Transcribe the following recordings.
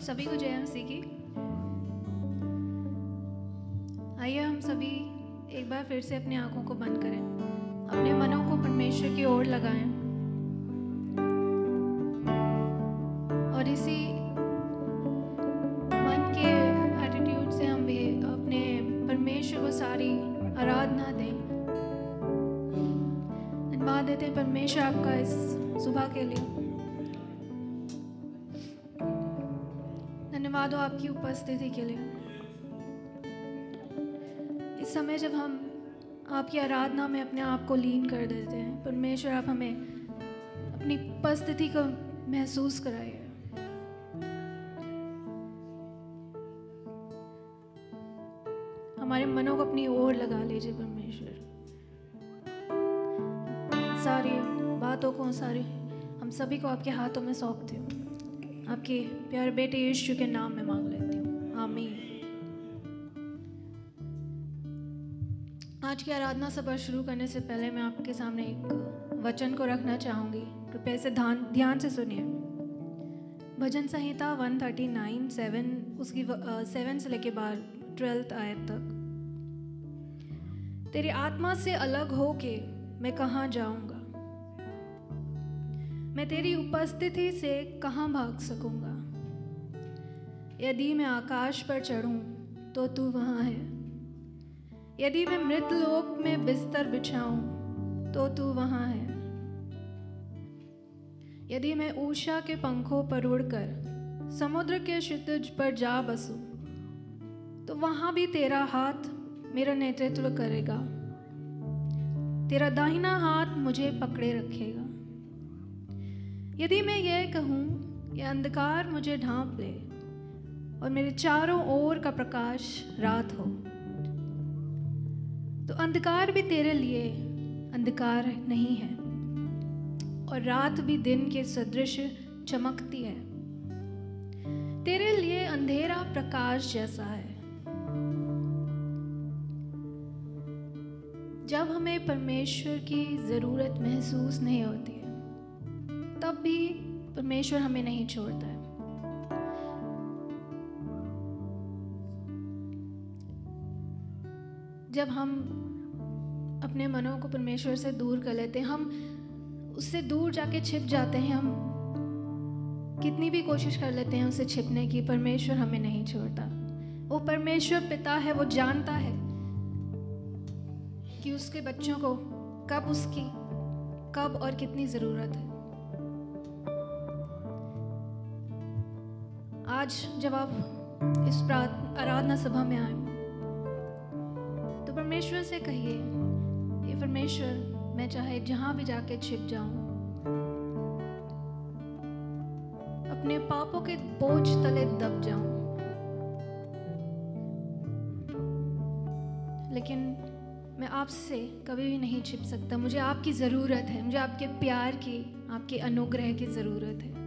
सभी को जय मसीह की। आइए हम सभी एक बार फिर से अपनी आंखों को बंद करें, अपने मनों को परमेश्वर की ओर लगाएं और इसी मन के एटीट्यूड से हम भी अपने परमेश्वर को सारी आराधना दें। धन्यवाद देते हैं परमेश्वर आपका इस सुबह के लिए। धन्यवाद हो आपकी उपस्थिति के लिए। इस समय जब हम आपकी आराधना में अपने आप को लीन कर देते हैं, परमेश्वर आप हमें अपनी उपस्थिति को महसूस कराइए। हमारे मनों को अपनी ओर लगा लीजिए परमेश्वर। सारी बातों को हम सभी को आपके हाथों में सौंपती हूँ। आपके प्यारे बेटे यीशु के नाम में मांग लेती हूँ, आमीन। आज की आराधना सभा शुरू करने से पहले मैं आपके सामने एक वचन को रखना चाहूँगी। कृपया इसे ध्यान से सुनिए। भजन संहिता 139:7 उसकी 7 से लेके 12 आयत तक। तेरी आत्मा से अलग होके मैं कहाँ जाऊँगा, मैं तेरी उपस्थिति से कहाँ भाग सकूँगा। यदि मैं आकाश पर चढ़ूँ तो तू वहाँ है, यदि मैं मृतलोक में बिस्तर बिछाऊं तो तू वहाँ है, यदि मैं ऊषा के पंखों पर उड़कर समुद्र के क्षितिज पर जा बसूं तो वहाँ भी तेरा हाथ मेरा नेतृत्व करेगा, तेरा दाहिना हाथ मुझे पकड़े रखेगा। यदि मैं यह कहूँ यह अंधकार मुझे ढांप ले और मेरे चारों ओर का प्रकाश रात हो, तो अंधकार भी तेरे लिए अंधकार नहीं है और रात भी दिन के सदृश चमकती है। तेरे लिए अंधेरा प्रकाश जैसा है। जब हमें परमेश्वर की ज़रूरत महसूस नहीं होती है, तब भी परमेश्वर हमें नहीं छोड़ता है। जब हम अपने मनों को परमेश्वर से दूर कर लेते हैं, हम उससे दूर जाके छिप जाते हैं। हम कितनी भी कोशिश कर लेते हैं उससे छिपने की, परमेश्वर हमें नहीं छोड़ता। वो परमेश्वर पिता है, वो जानता है कि उसके बच्चों को कब और कितनी ज़रूरत है। आज जब आप इस आराधना सभा में आए तो परमेश्वर से कहिए, ये परमेश्वर मैं चाहे जहां भी जाके छिप जाऊं, अपने पापों के बोझ तले दब जाऊं, लेकिन मैं आपसे कभी भी नहीं छिप सकता। मुझे आपकी ज़रूरत है, मुझे आपके प्यार की, आपके अनुग्रह की ज़रूरत है।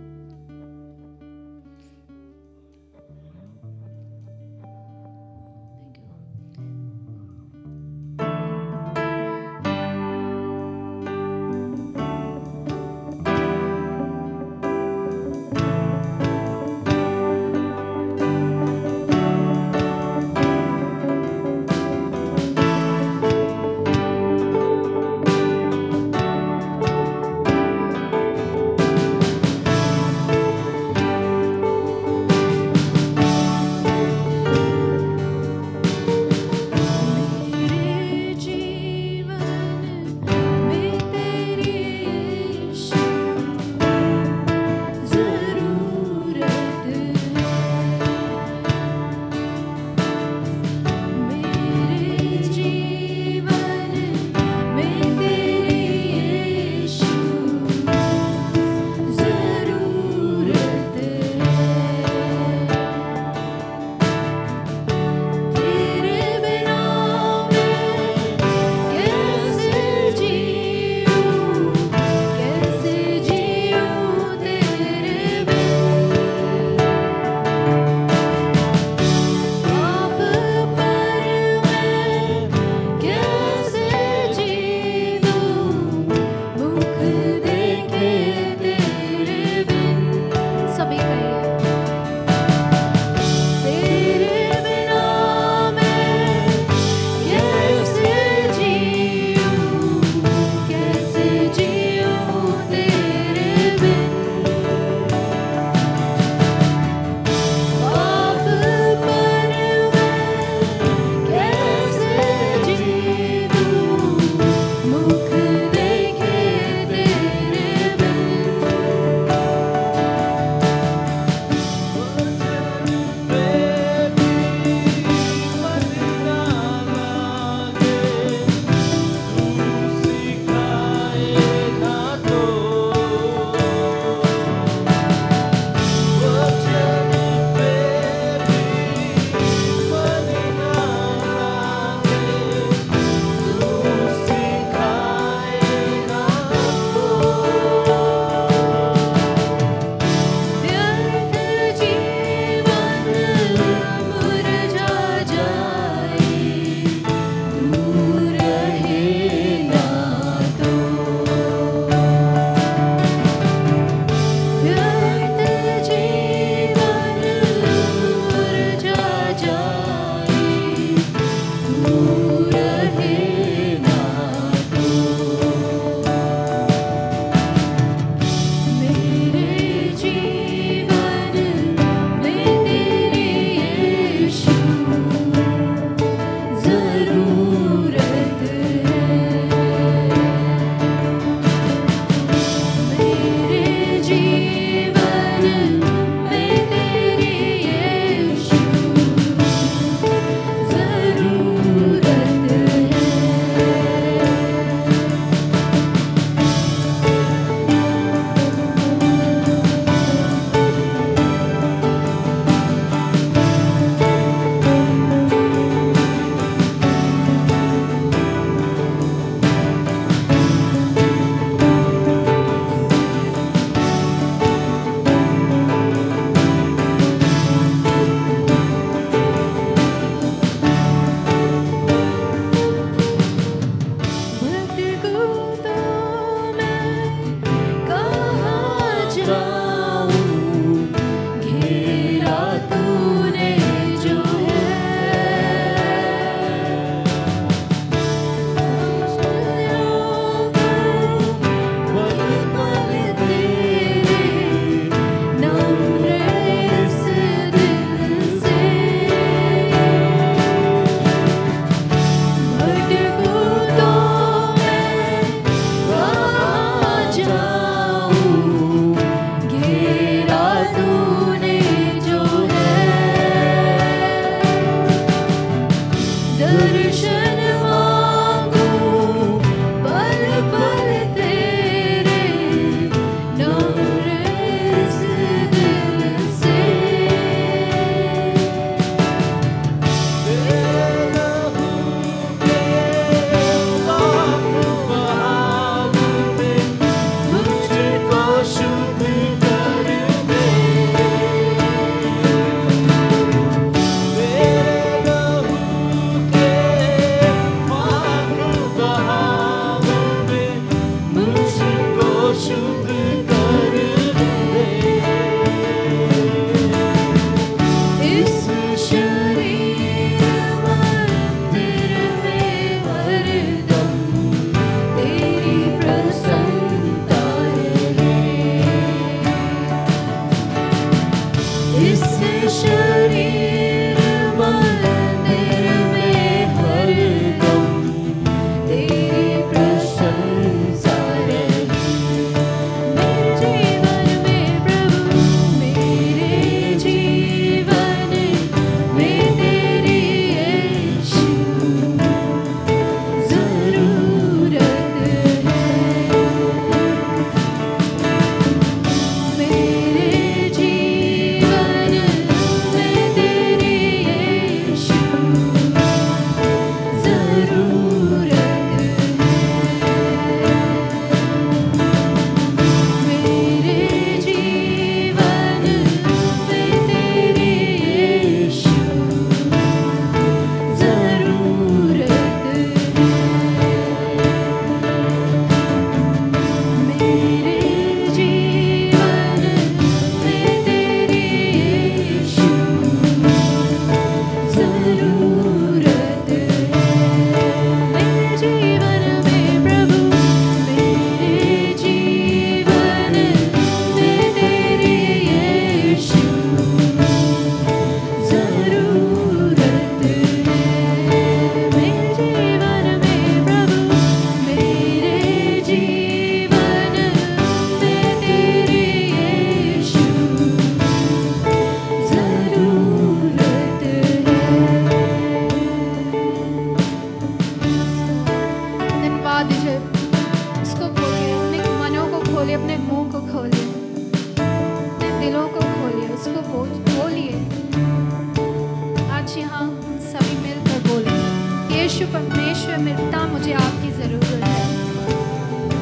परमेश्वर मेरे पिता, मुझे आपकी ज़रूरत है।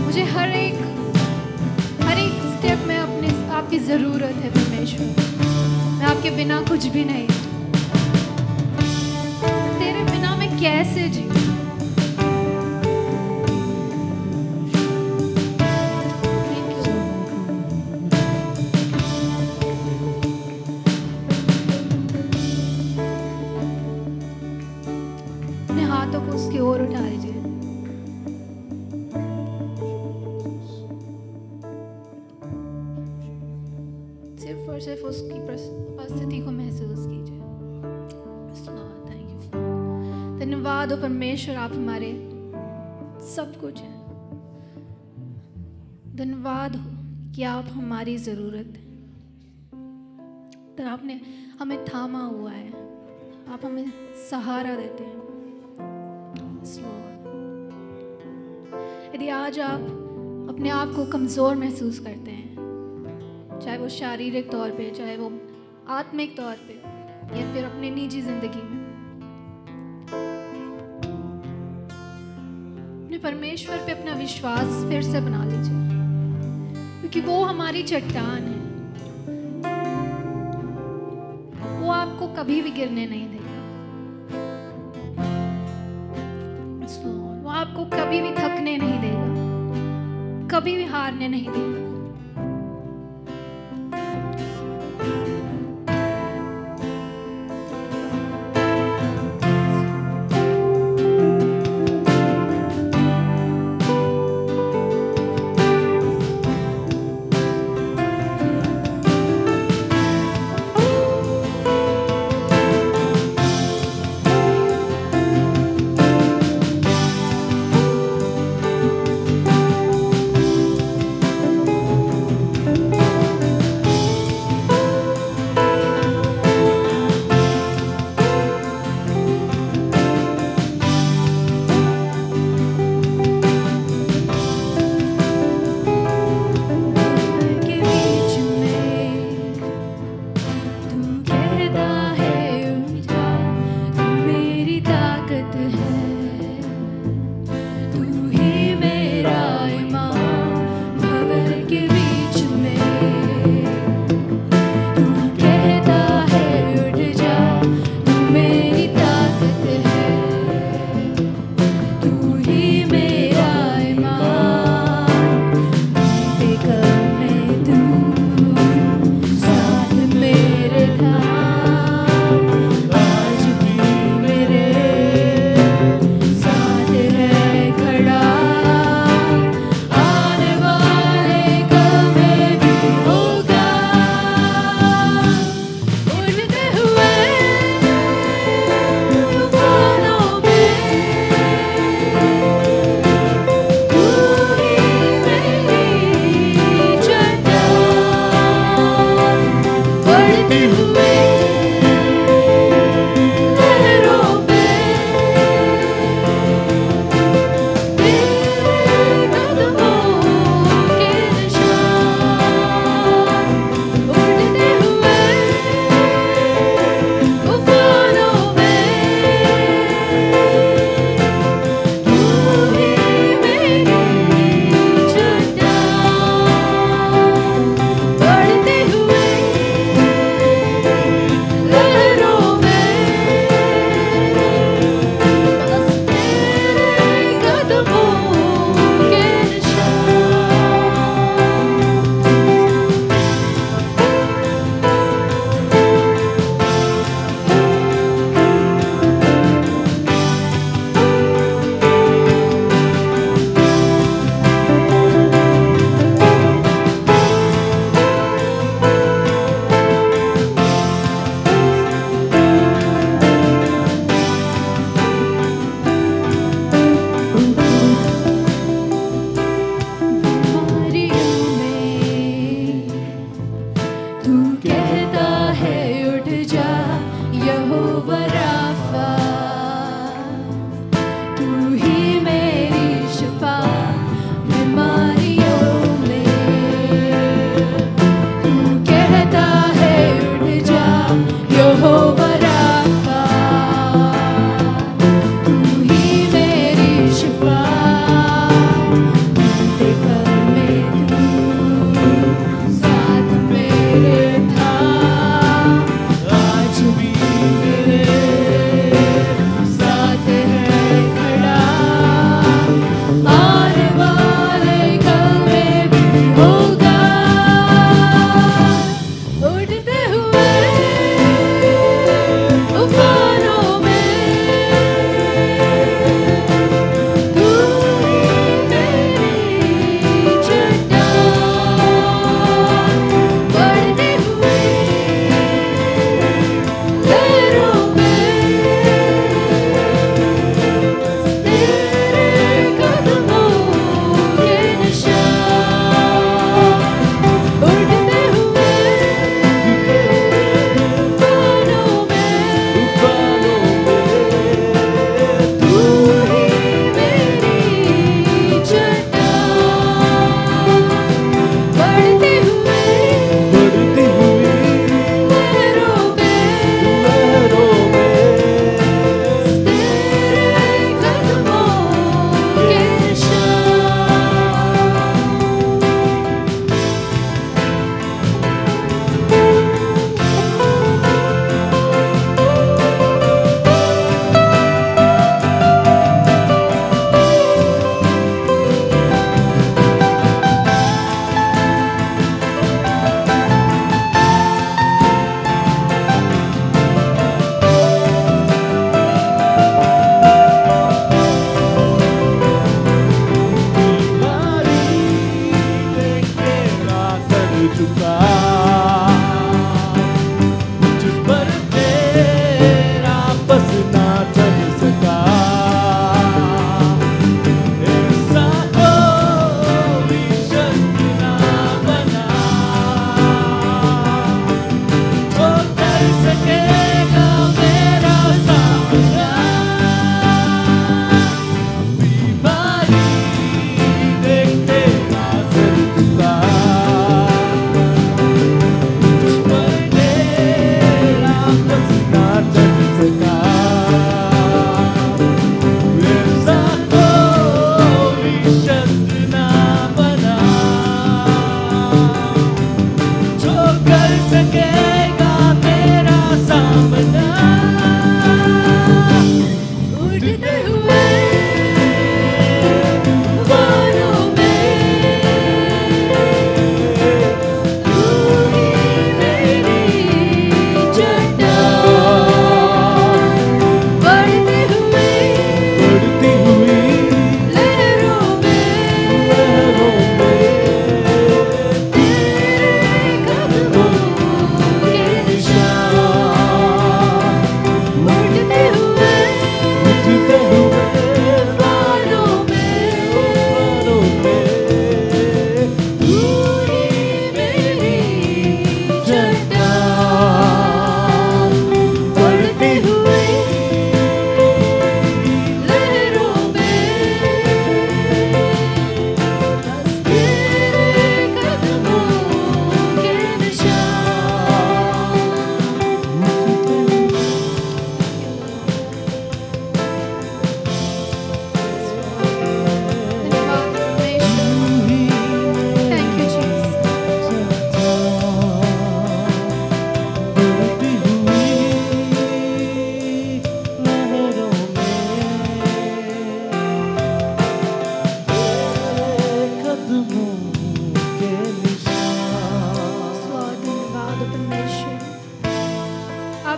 मुझे हर एक स्टेप में अपने आपकी ज़रूरत है परमेश्वर। मैं आपके बिना कुछ भी नहीं, तेरे बिना मैं कैसे जीऊँ। हाथों को उसकी ओर उठा लीजिए। सिर्फ और सिर्फ उसकी उपस्थिति को महसूस कीजिए। थैंक यू, धन्यवाद हो परमेश्वर, आप हमारे सब कुछ हैं। धन्यवाद हो कि आप हमारी ज़रूरत है। तो आपने हमें थामा हुआ है, आप हमें सहारा देते हैं। यदि आज आप अपने आप को कमज़ोर महसूस करते हैं, चाहे वो शारीरिक तौर पे, चाहे वो आत्मिक तौर पे, या फिर अपनी निजी ज़िंदगी में, अपने परमेश्वर पे अपना विश्वास फिर से बना लीजिए, क्योंकि वो हमारी चट्टान है। वो आपको कभी भी गिरने नहीं देगा, वो आपको कभी भी थकने नहीं देगा, कभी भी हारने नहीं देगा।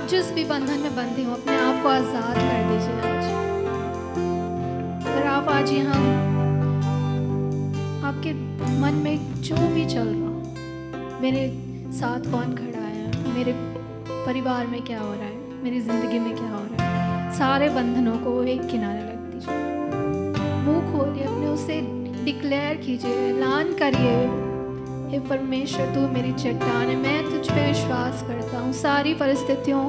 आप जिस भी बंधन में बंधे हो अपने आप को आज़ाद कर दीजिए आज। अगर आप आज यहाँ आपके मन में जो भी चल रहा, मेरे साथ कौन खड़ा है, मेरे परिवार में क्या हो रहा है, मेरी ज़िंदगी में क्या हो रहा है, सारे बंधनों को एक किनारे रख दीजिए। मुंह खोलिए, अपने उसे डिक्लेयर कीजिए, ऐलान करिए, हे परमेश्वर तू मेरी चट्टान है, मैं तुझ पे विश्वास करता हूँ। सारी परिस्थितियों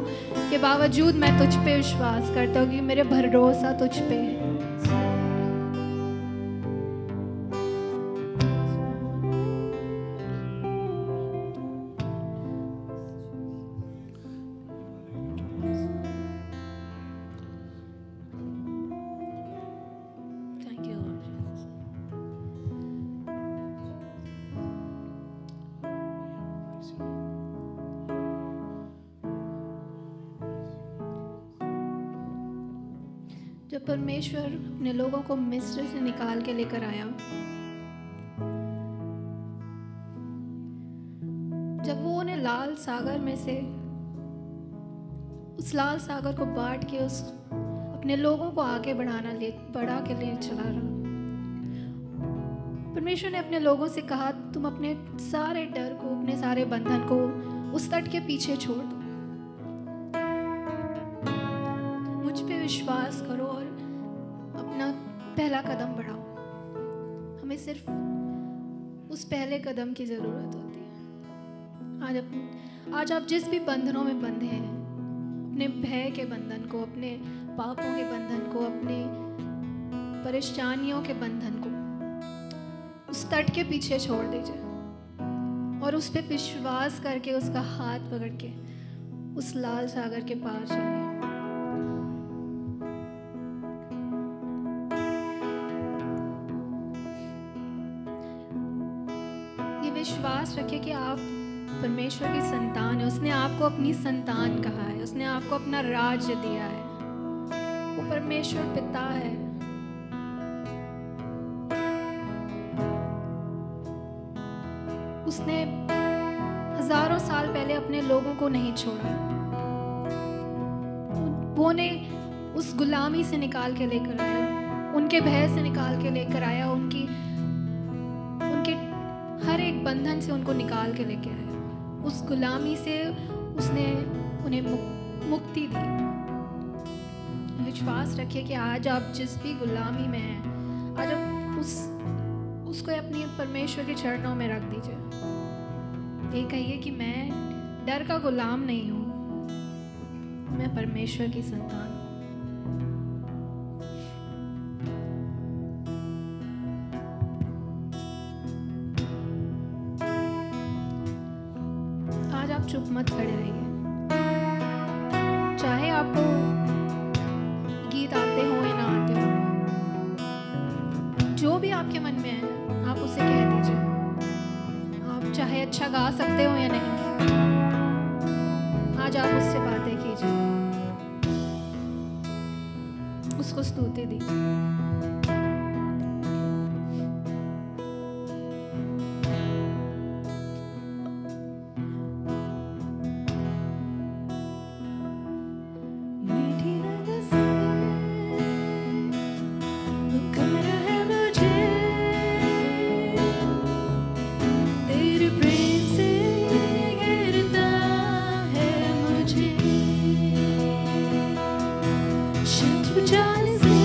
के बावजूद मैं तुझ पे विश्वास करता हूँ कि मेरे भरोसा तुझ पे है। जब परमेश्वर अपने लोगों को मिस्र से निकाल के लेकर आया, जब वो उन्हें लाल सागर में से उस लाल सागर को बांट के उस अपने लोगों को आगे बढ़ा के ले चला रहा, परमेश्वर ने अपने लोगों से कहा तुम अपने सारे डर को, अपने सारे बंधन को उस तट के पीछे छोड़ दो, मुझ पे विश्वास करो और अपना पहला कदम बढ़ाओ। हमें सिर्फ उस पहले कदम की ज़रूरत होती है। आज आप जिस भी बंधनों में बंधे हैं, अपने भय के बंधन को, अपने पापों के बंधन को, अपने परेशानियों के बंधन को उस तट के पीछे छोड़ दीजिए और उस पे विश्वास करके उसका हाथ पकड़ के उस लाल सागर के पार चलिए। विश्वास रखिए कि आप परमेश्वर की संतान है। उसने आपको अपनी संतान कहा है, उसने आपको अपना राज्य दिया है। वो परमेश्वर पिता है। उसने हजारों साल पहले अपने लोगों को नहीं छोड़ा, वो ने उस गुलामी से निकाल के लेकर आया, उनके भय से निकाल के लेकर आया, उनके हर एक बंधन से उनको निकाल के लेके आया। उस गुलामी से उसने उन्हें मुक्ति दी। विश्वास रखिए कि आज आप जिस भी गुलामी में हैं, आज आप उसको अपनी परमेश्वर के चरणों में रख दीजिए। ये कहिए कि मैं डर का गुलाम नहीं हूँ, मैं परमेश्वर की संतान। चुप मत खड़े रहिए, चाहे आपको गीत आते हो या ना आते हो, जो भी आपके मन में है आप उसे कह दीजिए। आप चाहे अच्छा गा सकते हो या नहीं, आज आप उससे बातें कीजिए, उसको स्तुति दीजिए। शत्रु जाल से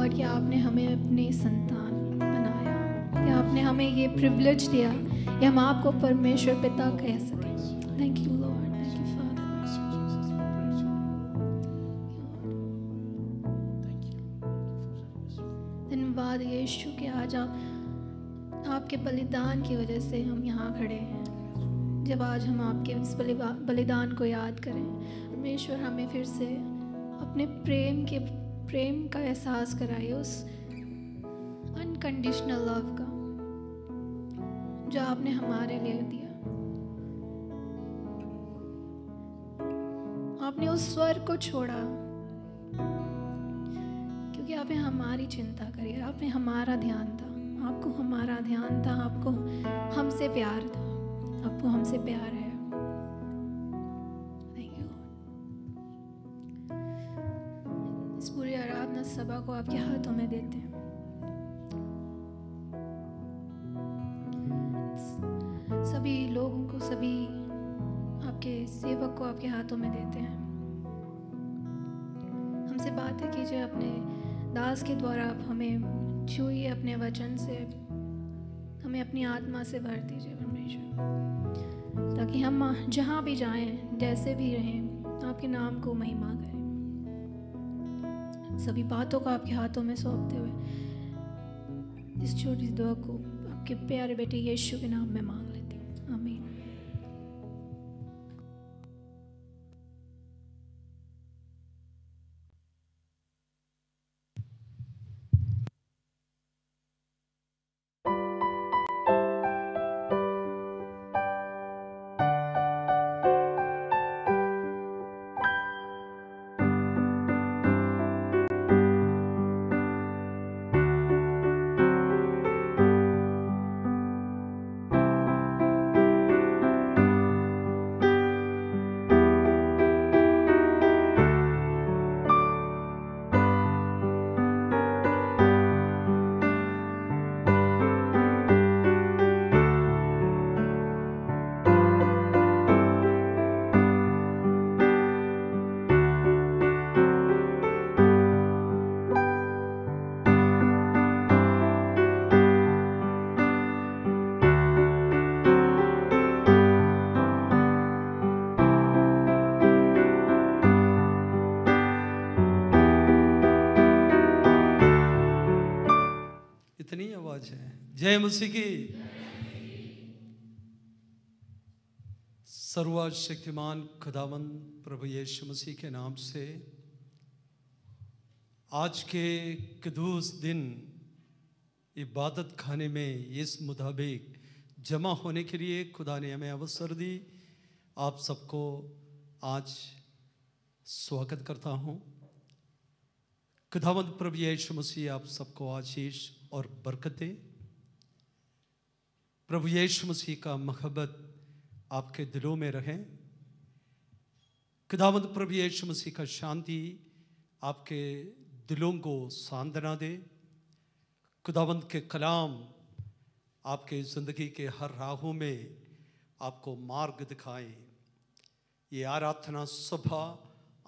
लॉर्ड कि आपने हमें अपने संतान बनाया, कि आपने हमें ये प्रिविलेज दिया कि हम आपको परमेश्वर पिता कह सकें। Thank you Lord, thank you father. धन्यवाद यीशु कि आज आपके बलिदान की वजह से हम यहाँ खड़े हैं। जब आज हम आपके इस बलिदान को याद करें, परमेश्वर हमें फिर से अपने प्रेम का एहसास कराइए, उस अनकंडीशनल लव का जो आपने हमारे लिए दिया। आपने उस स्वर को छोड़ा क्योंकि आपने हमारी चिंता करी, आपने हमारा ध्यान था, आपको हमारा ध्यान था, आपको हमसे प्यार था, आपको हमसे प्यार है। Thank you. इस पूरी आराधना सभा को आपके हाथों में देते हैं। सभी लोगों को, सभी आपके सेवक को आपके हाथों में देते हैं। हमसे बातें कीजिए, अपने दास के द्वारा आप हमें छूइए, अपने वचन से हमें अपनी आत्मा से भर दीजिए परमेश्वर, ताकि हम जहाँ भी जाएं, जैसे भी रहें, आपके नाम को महिमा करें। सभी बातों को आपके हाथों में सौंपते हुए इस छोटी सी दुआ को आपके प्यारे बेटे यीशु के नाम में मांग लेती हूँ, आमीन। जय मसीह की। सर्वशक्तिमान खुदावंद प्रभु यीशु मसीह के नाम से आज के कदूस दिन इबादत खाने में इस मुताबिक जमा होने के लिए खुदा ने हमें अवसर दी। आप सबको आज स्वागत करता हूँ। खुदावंद प्रभु यीशु मसीह आप सबको आशीष और बरकत दे। प्रभु यीशु मसीह का महब्बत आपके दिलों में रहे। खुदावंद प्रभु यीशु मसीह का शांति आपके दिलों को सांत्वना दे। खुदावंद के कलाम आपके ज़िंदगी के हर राहों में आपको मार्ग दिखाएं। ये आराधना सभा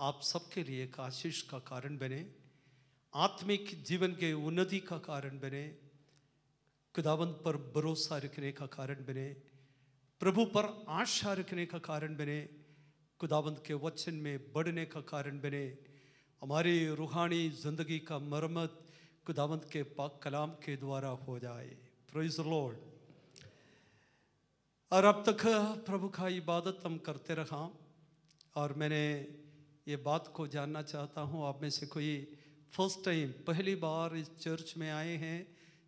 आप सबके लिए एक आशीष का कारण बने, आत्मिक जीवन के उन्नति का कारण बने, खुदावंद पर भरोसा रखने का कारण बने, प्रभु पर आशा रखने का कारण बने, खुदावंद के वचन में बढ़ने का कारण बने, हमारी रूहानी ज़िंदगी का मरम्मत खुदावंद के पाक कलाम के द्वारा हो जाए। Praise the Lord. और अब तक प्रभु का इबादत हम करते रहा, और मैंने ये बात को जानना चाहता हूँ, आप में से कोई फर्स्ट टाइम पहली बार इस चर्च में आए हैं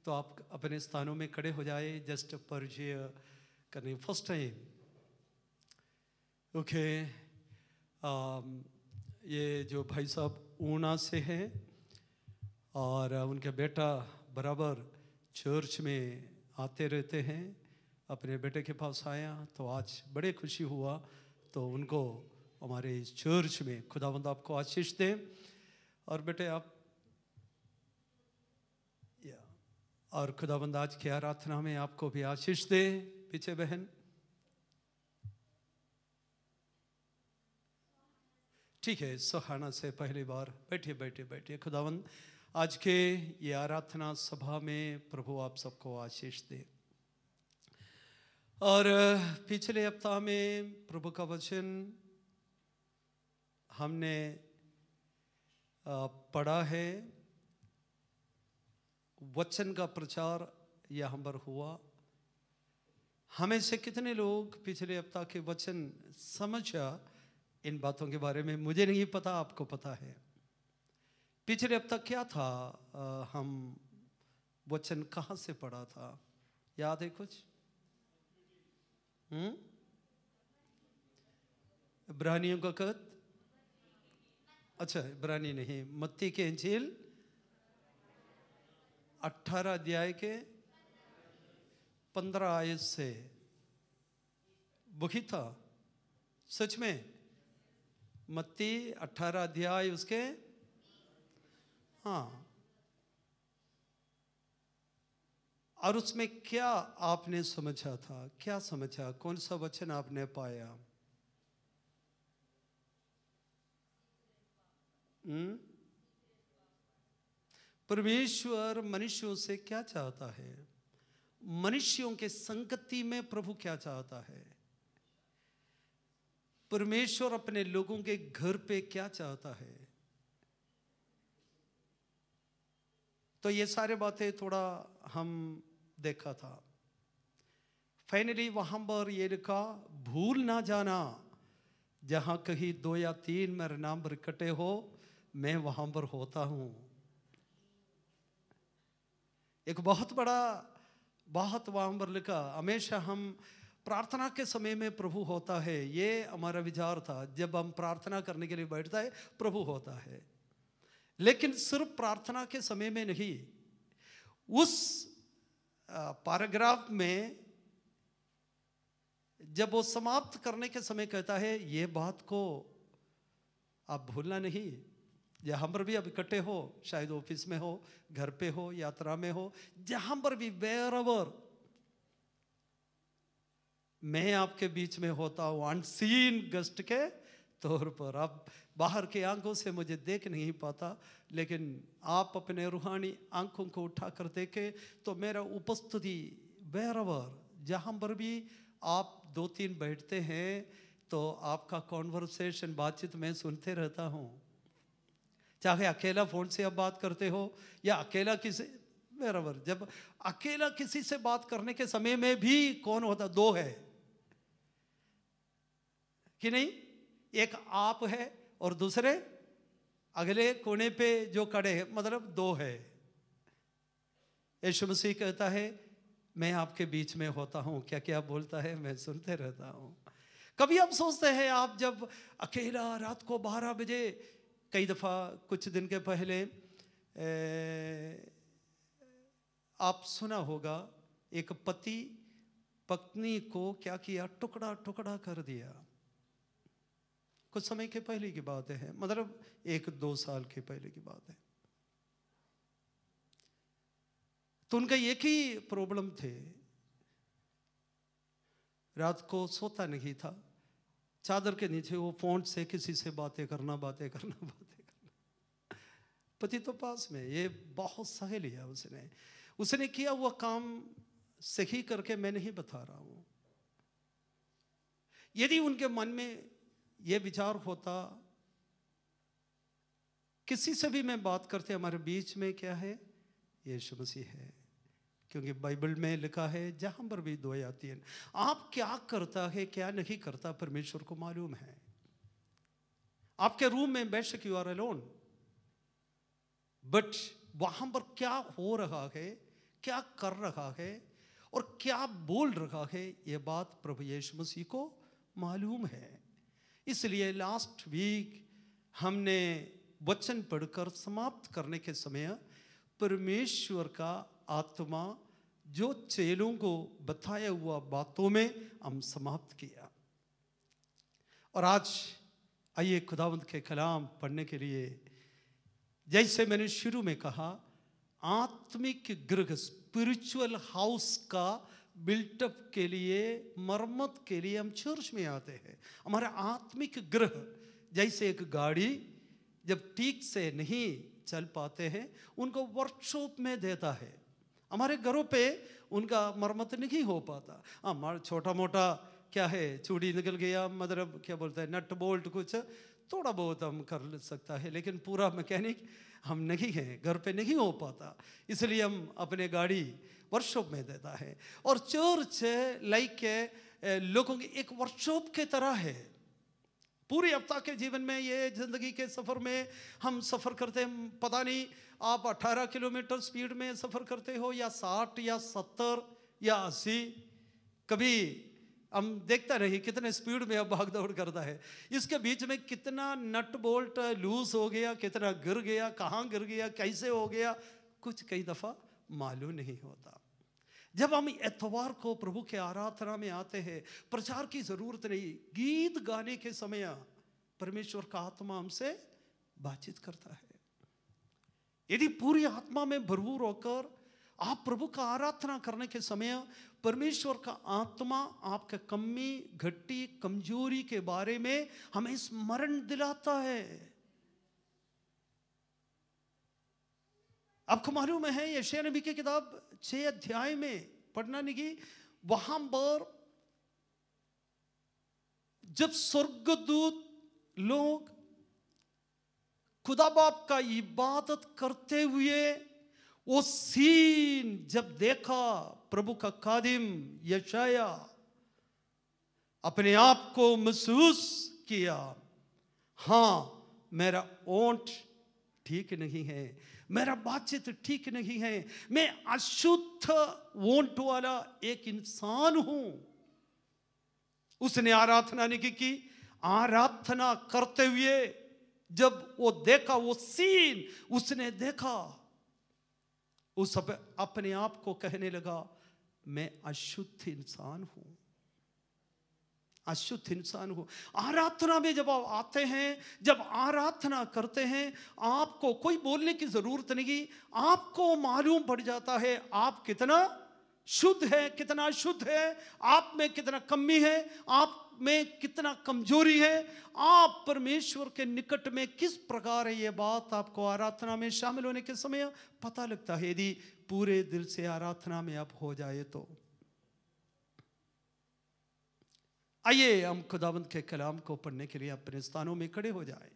तो आप अपने स्थानों में खड़े हो जाए, जस्ट परिचय करने। First time okay. ये जो भाई साहब ऊना से हैं और उनके बेटा बराबर चर्च में आते रहते हैं। अपने बेटे के पास आया तो आज बड़े खुशी हुआ, तो उनको हमारे इस चर्च में खुदावंद आपको आशीष दे। और बेटे आप और खुदावंद आज की आराधना में आपको भी आशीष दे। पीछे बहन, ठीक है, सुहाना से पहली बार बैठिए बैठिए बैठिए। खुदावंद आज के ये आराधना सभा में प्रभु आप सबको आशीष दे। और पिछले हफ्ता में प्रभु का वचन हमने पढ़ा है, वचन का प्रचार यहाँ पर हुआ। हमें से कितने लोग पिछले हफ्ता के वचन समझा, इन बातों के बारे में मुझे नहीं पता, आपको पता है। पिछले हफ्ता क्या था, हम वचन कहाँ से पढ़ा था, याद है कुछ? इब्रानियों का खत, अच्छा इब्रानी नहीं, मत्ती के इंजील 18 अध्याय के 15 आयत से वही था। सच में मत्ती 18 अध्याय उसके, हाँ। और उसमें क्या आपने समझा था, क्या समझा, कौन सा वचन आपने पाया? परमेश्वर मनुष्यों से क्या चाहता है, मनुष्यों के संगति में प्रभु क्या चाहता है, परमेश्वर अपने लोगों के घर पे क्या चाहता है। तो ये सारे बातें थोड़ा हम देखा था। फाइनली वहां पर ये लिखा, भूल ना जाना, जहां कहीं 2 या 3 मेरे नाम पर इकट्ठे हो, मैं वहां पर होता हूं। एक बहुत बड़ा बात वहां पर लिखा, हमेशा हम प्रार्थना के समय में प्रभु होता है, ये हमारा विचार था। जब हम प्रार्थना करने के लिए बैठता है प्रभु होता है, लेकिन सिर्फ प्रार्थना के समय में नहीं। उस पैराग्राफ में जब वो समाप्त करने के समय कहता है, ये बात को आप भूलना नहीं, जहां पर भी आप इकट्ठे हो, शायद ऑफिस में हो, घर पे हो, यात्रा में हो, जहां पर भी, वेयरएवर मैं आपके बीच में होता हूं, अनसीन गेस्ट के तौर पर। आप बाहर की आंखों से मुझे देख नहीं पाता, लेकिन आप अपने रूहानी आंखों को उठाकर देखे तो मेरा उपस्थिति वेयरएवर, जहां पर भी आप 2-3 बैठते हैं, तो आपका कॉन्वर्सेशन, बातचीत मैं सुनते रहता हूं। चाहे अकेला फोन से आप बात करते हो या अकेला किसी, वेयरएवर। जब अकेला किसी से बात करने के समय में भी कौन होता, 2 है कि नहीं? एक आप है और दूसरे अगले कोने पे जो खड़े हैं, मतलब 2 है। यीशु मसीह कहता है, मैं आपके बीच में होता हूं। क्या क्या बोलता है, मैं सुनते रहता हूं। कभी आप सोचते हैं, आप जब अकेला रात को 12 बजे, कई दफा कुछ दिन के पहले आप सुना होगा, एक पति पत्नी को क्या किया, टुकड़ा टुकड़ा कर दिया। कुछ समय के पहले की बात है, मतलब 1-2 साल के पहले की बात है। तो उनका एक ही प्रॉब्लम थे, रात को सोता नहीं था, चादर के नीचे वो फोन से किसी से बातें करना। पति तो पास में, ये बहुत सह लिया उसने किया हुआ काम सही करके मैं नहीं बता रहा हूं। यदि उनके मन में ये विचार होता, किसी से भी मैं बात करते, हमारे बीच में क्या है, यीशु मसीह है। क्योंकि बाइबल में लिखा है, जहां पर भी 2 या 3, आप क्या करता है क्या नहीं करता परमेश्वर को मालूम है। आपके रूम में बेशक यू आर अलोन, बट वहां पर क्या हो रहा है, क्या कर रहा है और क्या बोल रहा है, यह बात प्रभु यीशु मसीह को मालूम है। इसलिए लास्ट वीक हमने वचन पढ़कर समाप्त करने के समय परमेश्वर का आत्मा जो चेलों को बताया हुआ बातों में हम समाप्त किया। और आज आइए खुदावंद के कलाम पढ़ने के लिए, जैसे मैंने शुरू में कहा, आत्मिक गृह, स्पिरिचुअल हाउस का बिल्टअप के लिए, मरम्मत के लिए हम चर्च में आते हैं। हमारा आत्मिक गृह जैसे एक गाड़ी जब ठीक से नहीं चल पाते हैं उनको वर्कशॉप में देता है। हमारे घरों पे उनका मरम्मत नहीं हो पाता। हमारा छोटा मोटा क्या है, चूड़ी निकल गया, मतलब क्या बोलते हैं, नट बोल्ट कुछ थोड़ा बहुत हम कर सकता है, लेकिन पूरा मैकेनिक हम नहीं हैं, घर पे नहीं हो पाता। इसलिए हम अपने गाड़ी वर्कशॉप में देता है। और चर्च लाइक लोगों की एक वर्कशॉप के तरह है। पूरे हफ्ता के जीवन में, ये ज़िंदगी के सफ़र में हम सफ़र करते हैं। पता नहीं आप 18 किलोमीटर स्पीड में सफ़र करते हो या 60 या 70 या 80। कभी हम देखता नहीं कितने स्पीड में अब भाग दौड़ करता है। इसके बीच में कितना नट बोल्ट लूज हो गया, कितना गिर गया, कहाँ गिर गया, कैसे हो गया, कुछ कई दफ़ा मालूम नहीं होता। जब हम एतवार को प्रभु के आराधना में आते हैं, प्रचार की ज़रूरत नहीं, गीत गाने के समय परमेश्वर का आत्मा हमसे बातचीत करता है। यदि पूरी आत्मा में भरपूर होकर आप प्रभु का आराधना करने के समय परमेश्वर का आत्मा आपके कमी, घटी, कमजोरी के बारे में हमें स्मरण दिलाता है। आपको मालूम है यशायाह नबी की किताब 6 अध्याय में पढ़ना नहीं, वहां पर जब स्वर्गदूत लोग खुदा बाप का इबादत करते हुए वो सीन जब देखा, प्रभु का खादिम यशायाह अपने आप को महसूस किया, हाँ मेरा ओंठ ठीक नहीं है, मेरा बातचीत ठीक नहीं है, मैं अशुद्ध ओंठ वाला एक इंसान हूं। उसने आराधना नहीं की। आराधना करते हुए जब वो देखा, वो सीन उसने देखा, उस अपने आप को कहने लगा, मैं अशुद्ध इंसान हूं, अशुद्ध इंसान हूं। आराधना में जब आप आते हैं, जब आराधना करते हैं, आपको कोई बोलने की जरूरत नहीं, आपको मालूम पड़ जाता है आप कितना शुद्ध है, कितना शुद्ध है, आप में कितना कमी है, आप में कितना कमजोरी है, आप परमेश्वर के निकट में किस प्रकार है। ये बात आपको आराधना में शामिल होने के समय पता लगता है, यदि पूरे दिल से आराधना में आप हो जाए तो। आइए हम खुदावंद के कलाम को पढ़ने के लिए अपने स्थानों में खड़े हो जाएं।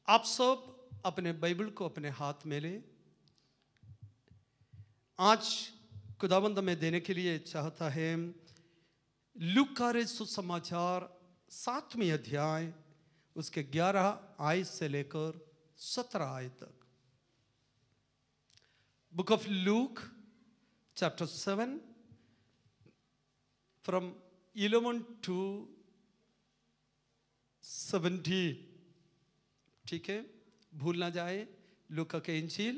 आप सब अपने बाइबल को अपने हाथ में लें। आज खुदावंद में देने के लिए चाहता है लूका रे सुसमाचार 7वें अध्याय उसके 11 आयत से लेकर 17 आयत तक। Book of Luke chapter 7 from 11 to 17। ठीक है, भूल ना जाए। लूका के इंजील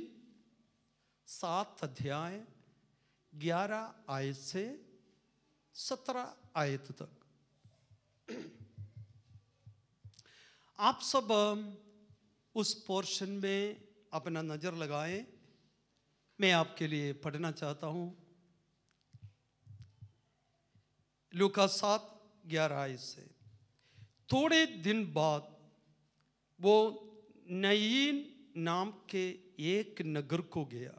7 अध्याय 11 आयत से 17 आयत तक। आप सब उस पोर्शन में अपना नजर लगाएं। मैं आपके लिए पढ़ना चाहता हूं। लूका 7:11 आयत से। थोड़े दिन बाद वो नईन नाम के एक नगर को गया।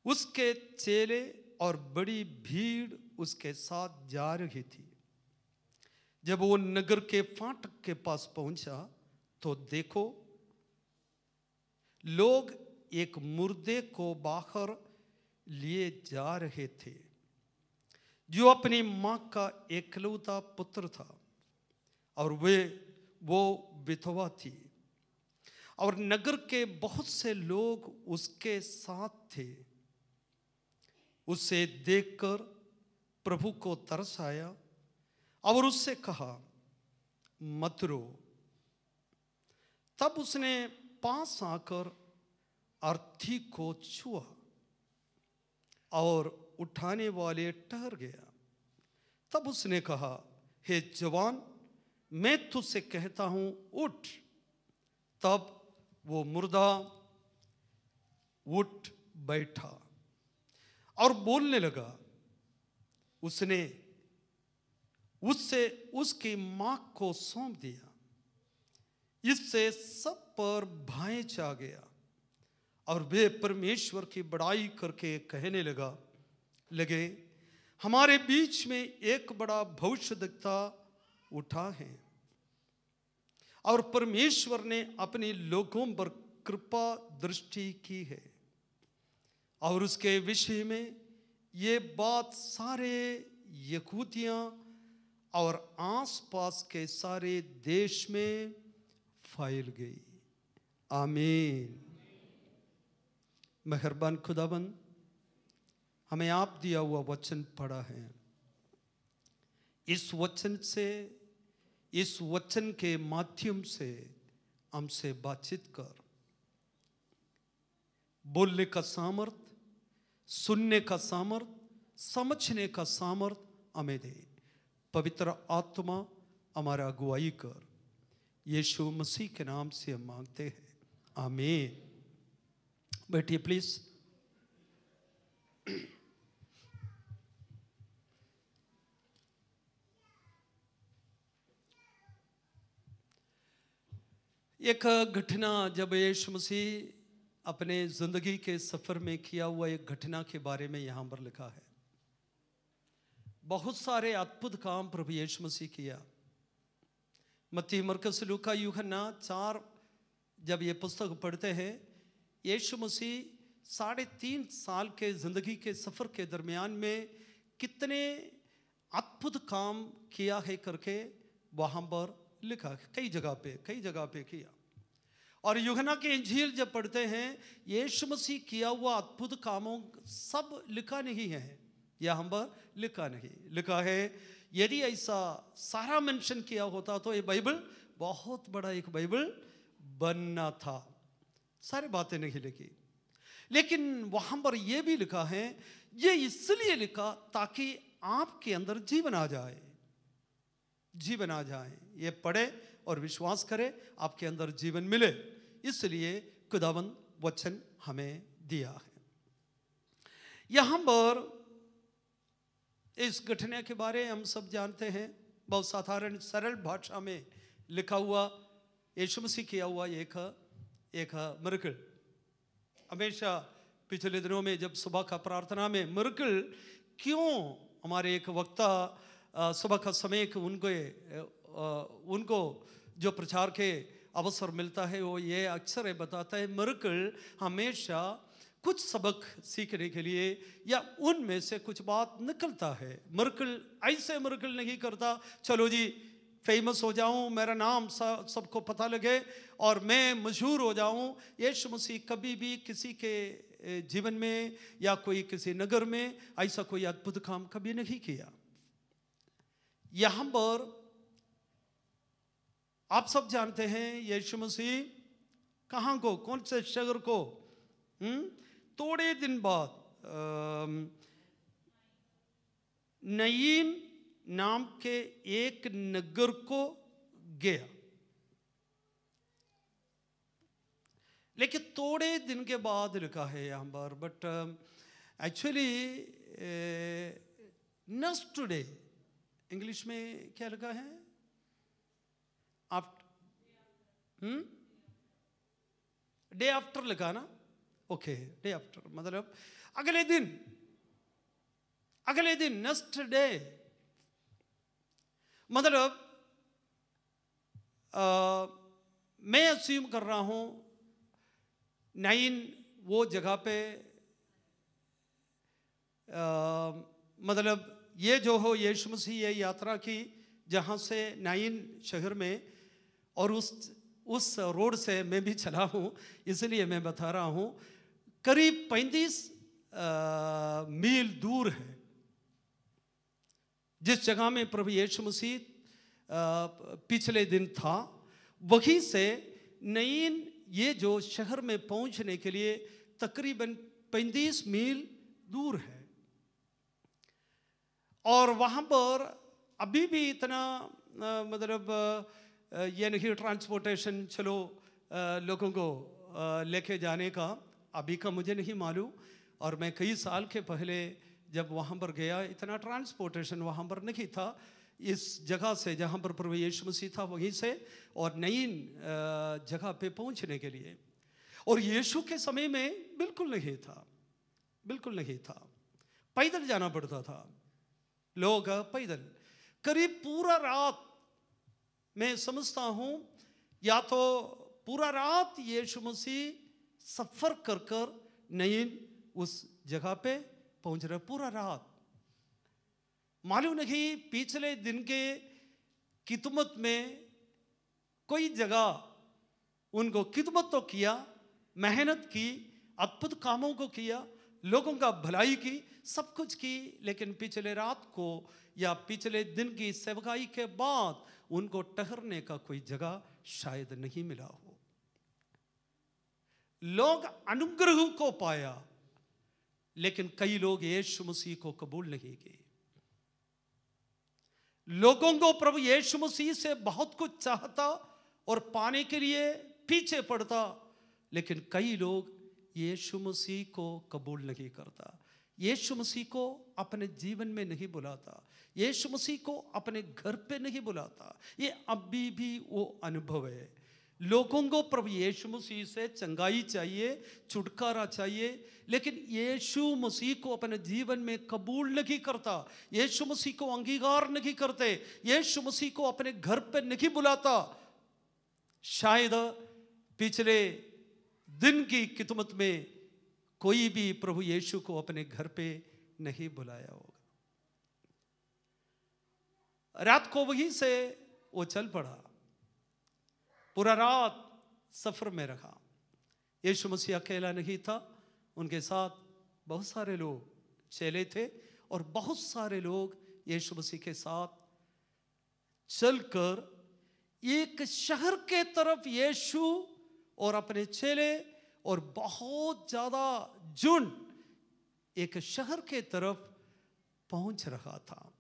उसके चेले और बड़ी भीड़ उसके साथ जा रही थी। जब वो नगर के फाटक के पास पहुंचा तो देखो, लोग एक मुर्दे को बाहर लिए जा रहे थे, जो अपनी मां का एकलौता पुत्र था, और वो विधवा थी। और नगर के बहुत से लोग उसके साथ थे। उसे देखकर प्रभु को तरस आया और उससे कहा, मत रो। तब उसने पास आकर अर्थी को छुआ और उठाने वाले ठहर गया। तब उसने कहा, हे जवान, मैं तुझसे कहता हूं, उठ। तब वो मुर्दा उठ बैठा और बोलने लगा। उसने उससे उसकी माँ को सौंप दिया। इससे सब पर भय छा गया और वे परमेश्वर की बड़ाई करके कहने लगे, हमारे बीच में एक बड़ा भविष्यद्वक्ता उठा है और परमेश्वर ने अपने लोगों पर कृपा दृष्टि की है और उसके विषय में ये बात सारे यहूदियों और आसपास के सारे देश में फैल गई। आमीन। मेहरबान खुदाबंद, हमें आप दिया हुआ वचन पढ़ा है। इस वचन के माध्यम से हमसे बातचीत कर, बोलने का सामर्थ, सुनने का सामर्थ, समझने का सामर्थ हमें दे। पवित्र आत्मा हमारा अगुवाई कर, यीशु मसीह के नाम से हम मांगते हैं, आमीन। बैठिए प्लीज। एक घटना जब यीशु मसीह अपने जिंदगी के सफर में किया हुआ एक घटना के बारे में यहां पर लिखा है। बहुत सारे अद्भुत काम प्रभु यीशु मसीह किया। मत्ती, मरकुस, लूका, यूहन्ना 4 जब ये पुस्तक पढ़ते हैं, यीशु मसीह 3.5 साल के जिंदगी के सफर के दरमियान में कितने अद्भुत काम किया है करके वहां पर लिखा है। कई जगह पे किया। और यूहन्ना के इंजील जब पढ़ते हैं, यीशु मसीह किया हुआ अद्भुत कामों सब लिखा नहीं है, यहाँ पर लिखा नहीं। लिखा है यदि ऐसा सारा मेंशन किया होता तो ये बाइबल बहुत बड़ा एक बाइबल बनना था। सारी बातें नहीं लिखी, लेकिन वहां पर यह भी लिखा है, ये इसलिए लिखा ताकि आपके अंदर जीवन आ जाए। जीवन आ जाए, ये पढ़े और विश्वास करे, आपके अंदर जीवन मिले। इसलिए खुदावंद वचन हमें दिया है। यहां पर इस घटना के बारे हम सब जानते हैं। बहुत साधारण सरल भाषा में लिखा हुआ यीशु मसीह किया हुआ एक मिरेकल। हमेशा पिछले दिनों में जब सुबह का प्रार्थना में मिरेकल क्यों, हमारे एक वक्ता सुबह का समय उनको जो प्रचार के अवसर मिलता है वो ये अक्सर बताता है, मिरेकल हमेशा कुछ सबक सीखने के लिए या उनमें से कुछ बात निकलता है। मिरेकल ऐसे मिरेकल नहीं करता चलो जी फेमस हो जाऊं, मेरा नाम सबको पता लगे और मैं मशहूर हो जाऊं। यीशु मसीह कभी भी किसी के जीवन में या कोई किसी नगर में ऐसा कोई अद्भुत काम कभी नहीं किया। यहां पर आप सब जानते हैं यीशु मसीह कहां को, कौन से शहर को थोड़े दिन बाद नईन नाम के एक नगर को गया। लेकिन थोड़े दिन के बाद लिखा है यहां पर, but actually next day, English में क्या लिखा है, डे आफ्टर लिखा ना, ओके, डे आफ्टर मतलब अगले दिन नेक्स्ट डे। मतलब मैं अस्यूम कर रहा हूं नाइन वो जगह पे मतलब ये जो हो यीशु मसीह ये यात्रा की जहां से नाइन शहर में, और उस रोड से मैं भी चला हूं इसलिए मैं बता रहा हूं, करीब 35 मील दूर है जिस जगह में प्रभु यीशु मसीह पिछले दिन था। वहीं से नईन ये जो शहर में पहुंचने के लिए तकरीबन 35 मील दूर है। और वहां पर अभी भी इतना मतलब ये नहीं ट्रांसपोर्टेशन चलो लोगों को लेके जाने का अभी का मुझे नहीं मालूम। और मैं कई साल के पहले जब वहाँ पर गया इतना ट्रांसपोर्टेशन वहाँ पर नहीं था। इस जगह से जहाँ पर प्रभु यीशु मसीह था वहीं से और नई जगह पे पहुँचने के लिए। और यीशु के समय में बिल्कुल नहीं था, बिल्कुल नहीं था, पैदल जाना पड़ता था, लोग पैदल करीब पूरा रात, मैं समझता हूँ या तो पूरा रात यीशु मसीह सफ़र कर कर नईन उस जगह पे पहुँच रहे, पूरा रात। मालूम नहीं पिछले दिन के खिदमत में कोई जगह उनको खिदमत तो किया, मेहनत की, अद्भुत कामों को किया, लोगों का भलाई की, सब कुछ की, लेकिन पिछले रात को या पिछले दिन की सेवकाई के बाद उनको ठहरने का कोई जगह शायद नहीं मिला हो। लोग अनुग्रह को पाया, लेकिन कई लोग यीशु मसीह को कबूल नहीं किए। लोगों को प्रभु यीशु मसीह से बहुत कुछ चाहता और पाने के लिए पीछे पड़ता, लेकिन कई लोग यीशु मसीह को कबूल नहीं करता, यीशु मसीह को अपने जीवन में नहीं बुलाता, यीशु मसीह को अपने घर पे नहीं बुलाता। ये अभी भी वो अनुभव है। लोगों को प्रभु यीशु मसीह से चंगाई चाहिए, छुटकारा चाहिए, लेकिन यीशु मसीह को अपने जीवन में कबूल नहीं करता, यीशु मसीह को अंगीकार नहीं करते, यीशु मसीह को अपने घर पे नहीं बुलाता। शायद पिछले दिन की खिदमत में कोई भी प्रभु यीशु को अपने घर पे नहीं बुलाया होगा। रात को वहीं से वो चल पड़ा, पूरा रात सफर में रखा। यीशु मसीह अकेला नहीं था, उनके साथ बहुत सारे लोग चले थे और बहुत सारे लोग यीशु मसीह के साथ चलकर एक शहर के तरफ यीशु और अपने चेले और बहुत ज्यादा झुंड एक शहर के तरफ पहुंच रहा था।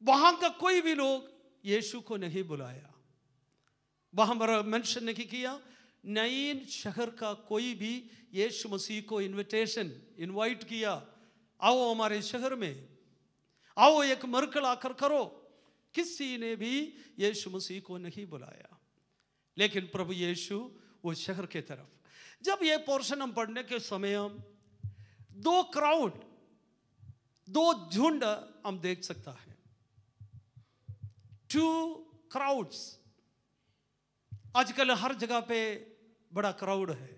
वहां का कोई भी लोग यीशु को नहीं बुलाया, वहां पर मेंशन नहीं किया। नईन शहर का कोई भी यीशु मसीह को इनवाइट किया, आओ हमारे शहर में, आओ एक मरकल आकर करो, किसी ने भी यीशु मसीह को नहीं बुलाया। लेकिन प्रभु यीशु वो शहर के तरफ, जब ये पोर्शन हम पढ़ने के समय हम दो झुंड हम देख सकता है, 2 crowds। आजकल हर जगह पे बड़ा क्राउड है,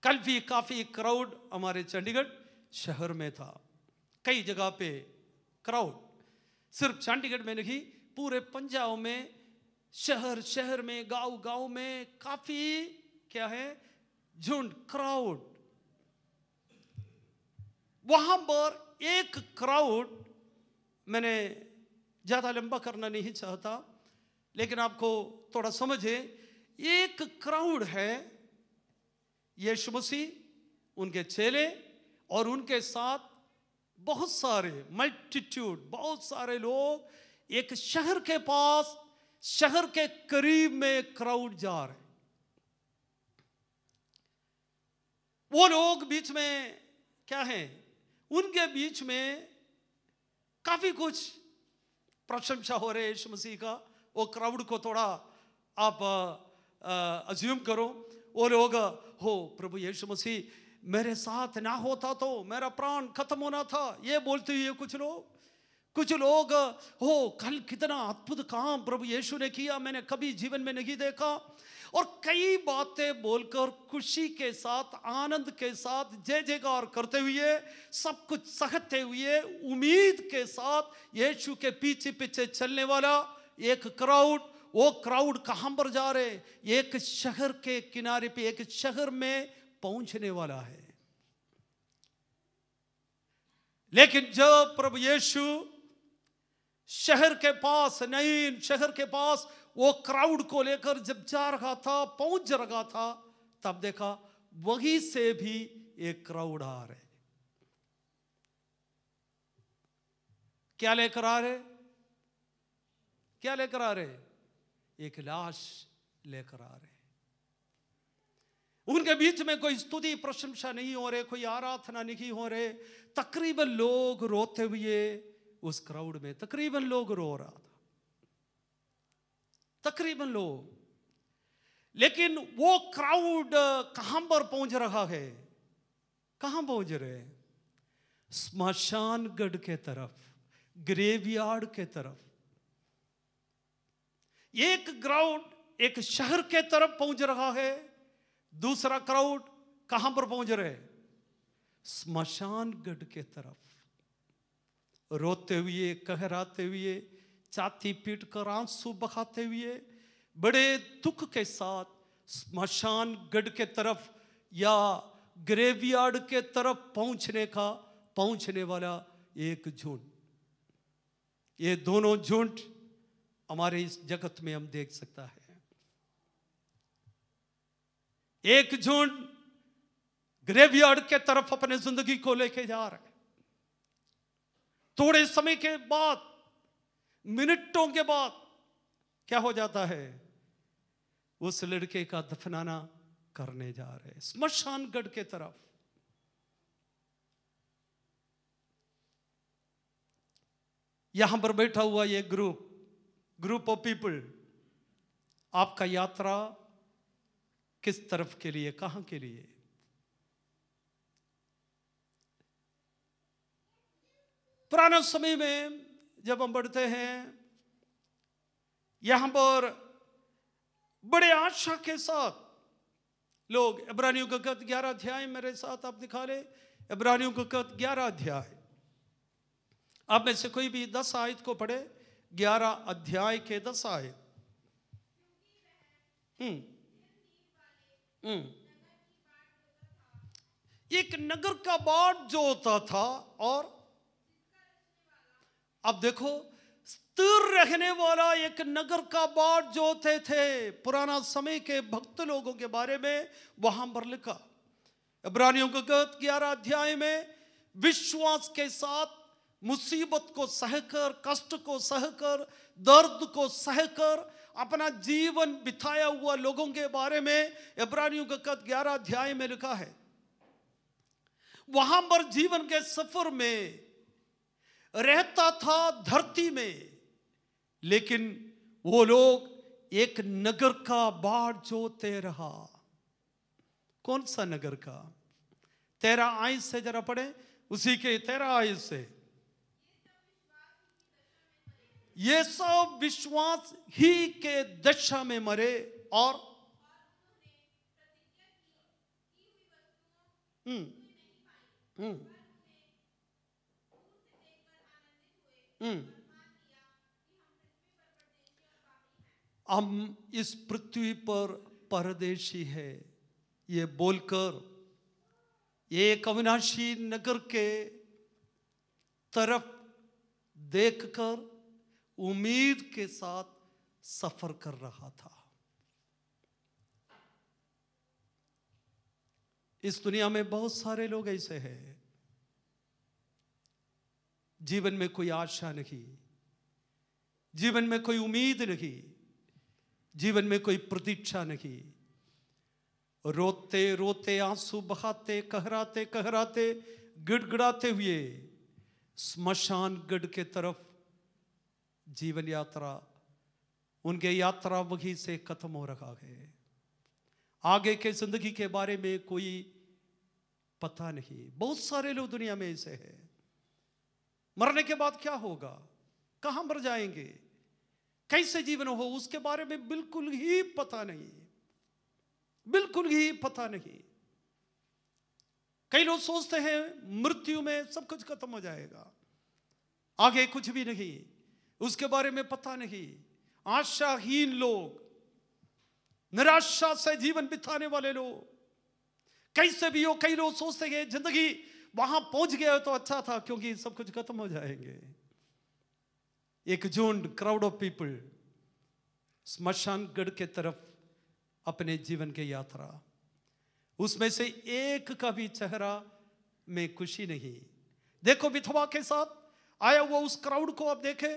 कल भी काफी क्राउड हमारे चंडीगढ़ शहर में था, कई जगह पे क्राउड, सिर्फ चंडीगढ़ में नहीं पूरे पंजाब में, शहर शहर में, गांव गांव में काफी क्या है झुंड, क्राउड। वहां पर एक क्राउड, मैंने ज्यादा लंबा करना नहीं चाहता लेकिन आपको थोड़ा समझे, एक क्राउड है यीशु मसीह, उनके चेले और उनके साथ बहुत सारे मल्टीट्यूड, बहुत सारे लोग एक शहर के पास, शहर के करीब में क्राउड जा रहे। वो लोग बीच में क्या है, उनके बीच में काफी कुछ प्रशंसा हो रहे यीशु मसीह का। वो क्राउड को थोड़ा आप अज्यूम करो, वो लोग हो प्रभु यीशु मसीह मेरे साथ ना होता तो मेरा प्राण खत्म होना था, ये बोलते हुए कुछ लोग हो कल कितना अद्भुत काम प्रभु यीशु ने किया, मैंने कभी जीवन में नहीं देखा, और कई बातें बोलकर खुशी के साथ, आनंद के साथ, जय जयकार करते हुए, सब कुछ सहते हुए, उम्मीद के साथ यीशु के पीछे पीछे चलने वाला एक क्राउड। वो क्राउड कहां पर जा रहे, एक शहर के किनारे पे, एक शहर में पहुंचने वाला है। लेकिन जब प्रभु यीशु शहर के पास, नईन शहर के पास वो क्राउड को लेकर जब जा रहा था, पहुंच रहा था, तब देखा वहीं से भी एक क्राउड आ रहे। क्या लेकर आ रहे, क्या लेकर आ रहे? एक लाश लेकर आ रहे। उनके बीच में कोई स्तुति प्रशंसा नहीं हो रहे, कोई आराधना नहीं हो रहे, तकरीबन लोग रोते हुए उस क्राउड में तकरीबन लोग रो रहा था, तकरीबन लोग। लेकिन वो क्राउड कहां पर पहुंच रहा है? कहां पहुंच रहे हैं? स्मशान गढ़ के तरफ, ग्रेवयार्ड के तरफ। एक क्राउड एक शहर के तरफ पहुंच रहा है, दूसरा क्राउड कहां पर पहुंच रहे? स्मशान गढ़ के तरफ। रोते हुए, कहराते हुए, छाती पीट कर आंसू बहाते हुए, बड़े दुख के साथ स्मशान गढ़ के तरफ या ग्रेवयार्ड के तरफ पहुंचने वाला एक झुंड। ये दोनों झुंड हमारे इस जगत में हम देख सकता है। एक झुंड ग्रेवयार्ड के तरफ अपने जिंदगी को लेके जा रहे हैं। थोड़े समय के बाद, मिनटों के बाद क्या हो जाता है? उस लड़के का दफनाना करने जा रहे हैं स्मशान गढ़ के तरफ। यहां पर बैठा हुआ ये ग्रुप ऑफ पीपल, आपका यात्रा किस तरफ के लिए, कहां के लिए? पुराने समय में जब हम बढ़ते हैं, यहां पर बड़े आशा के साथ लोग, इब्रानियों का 11 अध्याय मेरे साथ आप दिखा ले, इब्रानियों का 11 अध्याय। आप में से कोई भी 10 आयत को पढ़े, 11 अध्याय के 10 आयत। एक नगर का बाढ़ जो होता था, और अब देखो, स्थिर रहने वाला एक नगर का बाढ़ जो होते थे, पुराना समय के भक्त लोगों के बारे में वहां पर लिखा। इब्रानियों का 11 अध्याय में विश्वास के साथ मुसीबत को सहकर, कष्ट को सहकर, दर्द को सहकर अपना जीवन बिताया हुआ लोगों के बारे में इब्रानियों का 11 अध्याय में लिखा है। वहां पर जीवन के सफर में रहता था धरती में, लेकिन वो लोग एक नगर का बाढ़ जोते रहा। कौन सा नगर का? 13 आयत से जरा पढ़े, उसी के 13 आयत से। ये सब विश्वास ही के दशा में मरे और हम इस पृथ्वी पर परदेशी है, ये बोलकर एक अविनाशी नगर के तरफ देखकर उम्मीद के साथ सफर कर रहा था। इस दुनिया में बहुत सारे लोग ऐसे हैं, जीवन में कोई आशा नहीं, जीवन में कोई उम्मीद नहीं, जीवन में कोई प्रतीक्षा नहीं। रोते रोते, आंसू बहाते, कहराते कहराते, गिड़गिड़ाते हुए स्मशान गढ़ के तरफ जीवन यात्रा, उनके यात्रा वहीं से खत्म हो रहा है। आगे के जिंदगी के बारे में कोई पता नहीं। बहुत सारे लोग दुनिया में ऐसे हैं। मरने के बाद क्या होगा, कहां मर जाएंगे, कैसे जीवन हो, उसके बारे में बिल्कुल ही पता नहीं, बिल्कुल ही पता नहीं। कई लोग सोचते हैं मृत्यु में सब कुछ खत्म हो जाएगा, आगे कुछ भी नहीं, उसके बारे में पता नहीं। आशाहीन लोग, निराशा से जीवन बिताने वाले लोग, कैसे भी हो, कई लोग सोचते हैं जिंदगी वहां पहुंच गया तो अच्छा था, क्योंकि सब कुछ खत्म हो जाएंगे। एक झुंड, क्राउड ऑफ पीपल, स्मशान गढ़ के तरफ अपने जीवन की यात्रा। उसमें से एक का भी चेहरा में खुशी नहीं। देखो, विधवा के साथ आया हुआ उस क्राउड को आप देखे,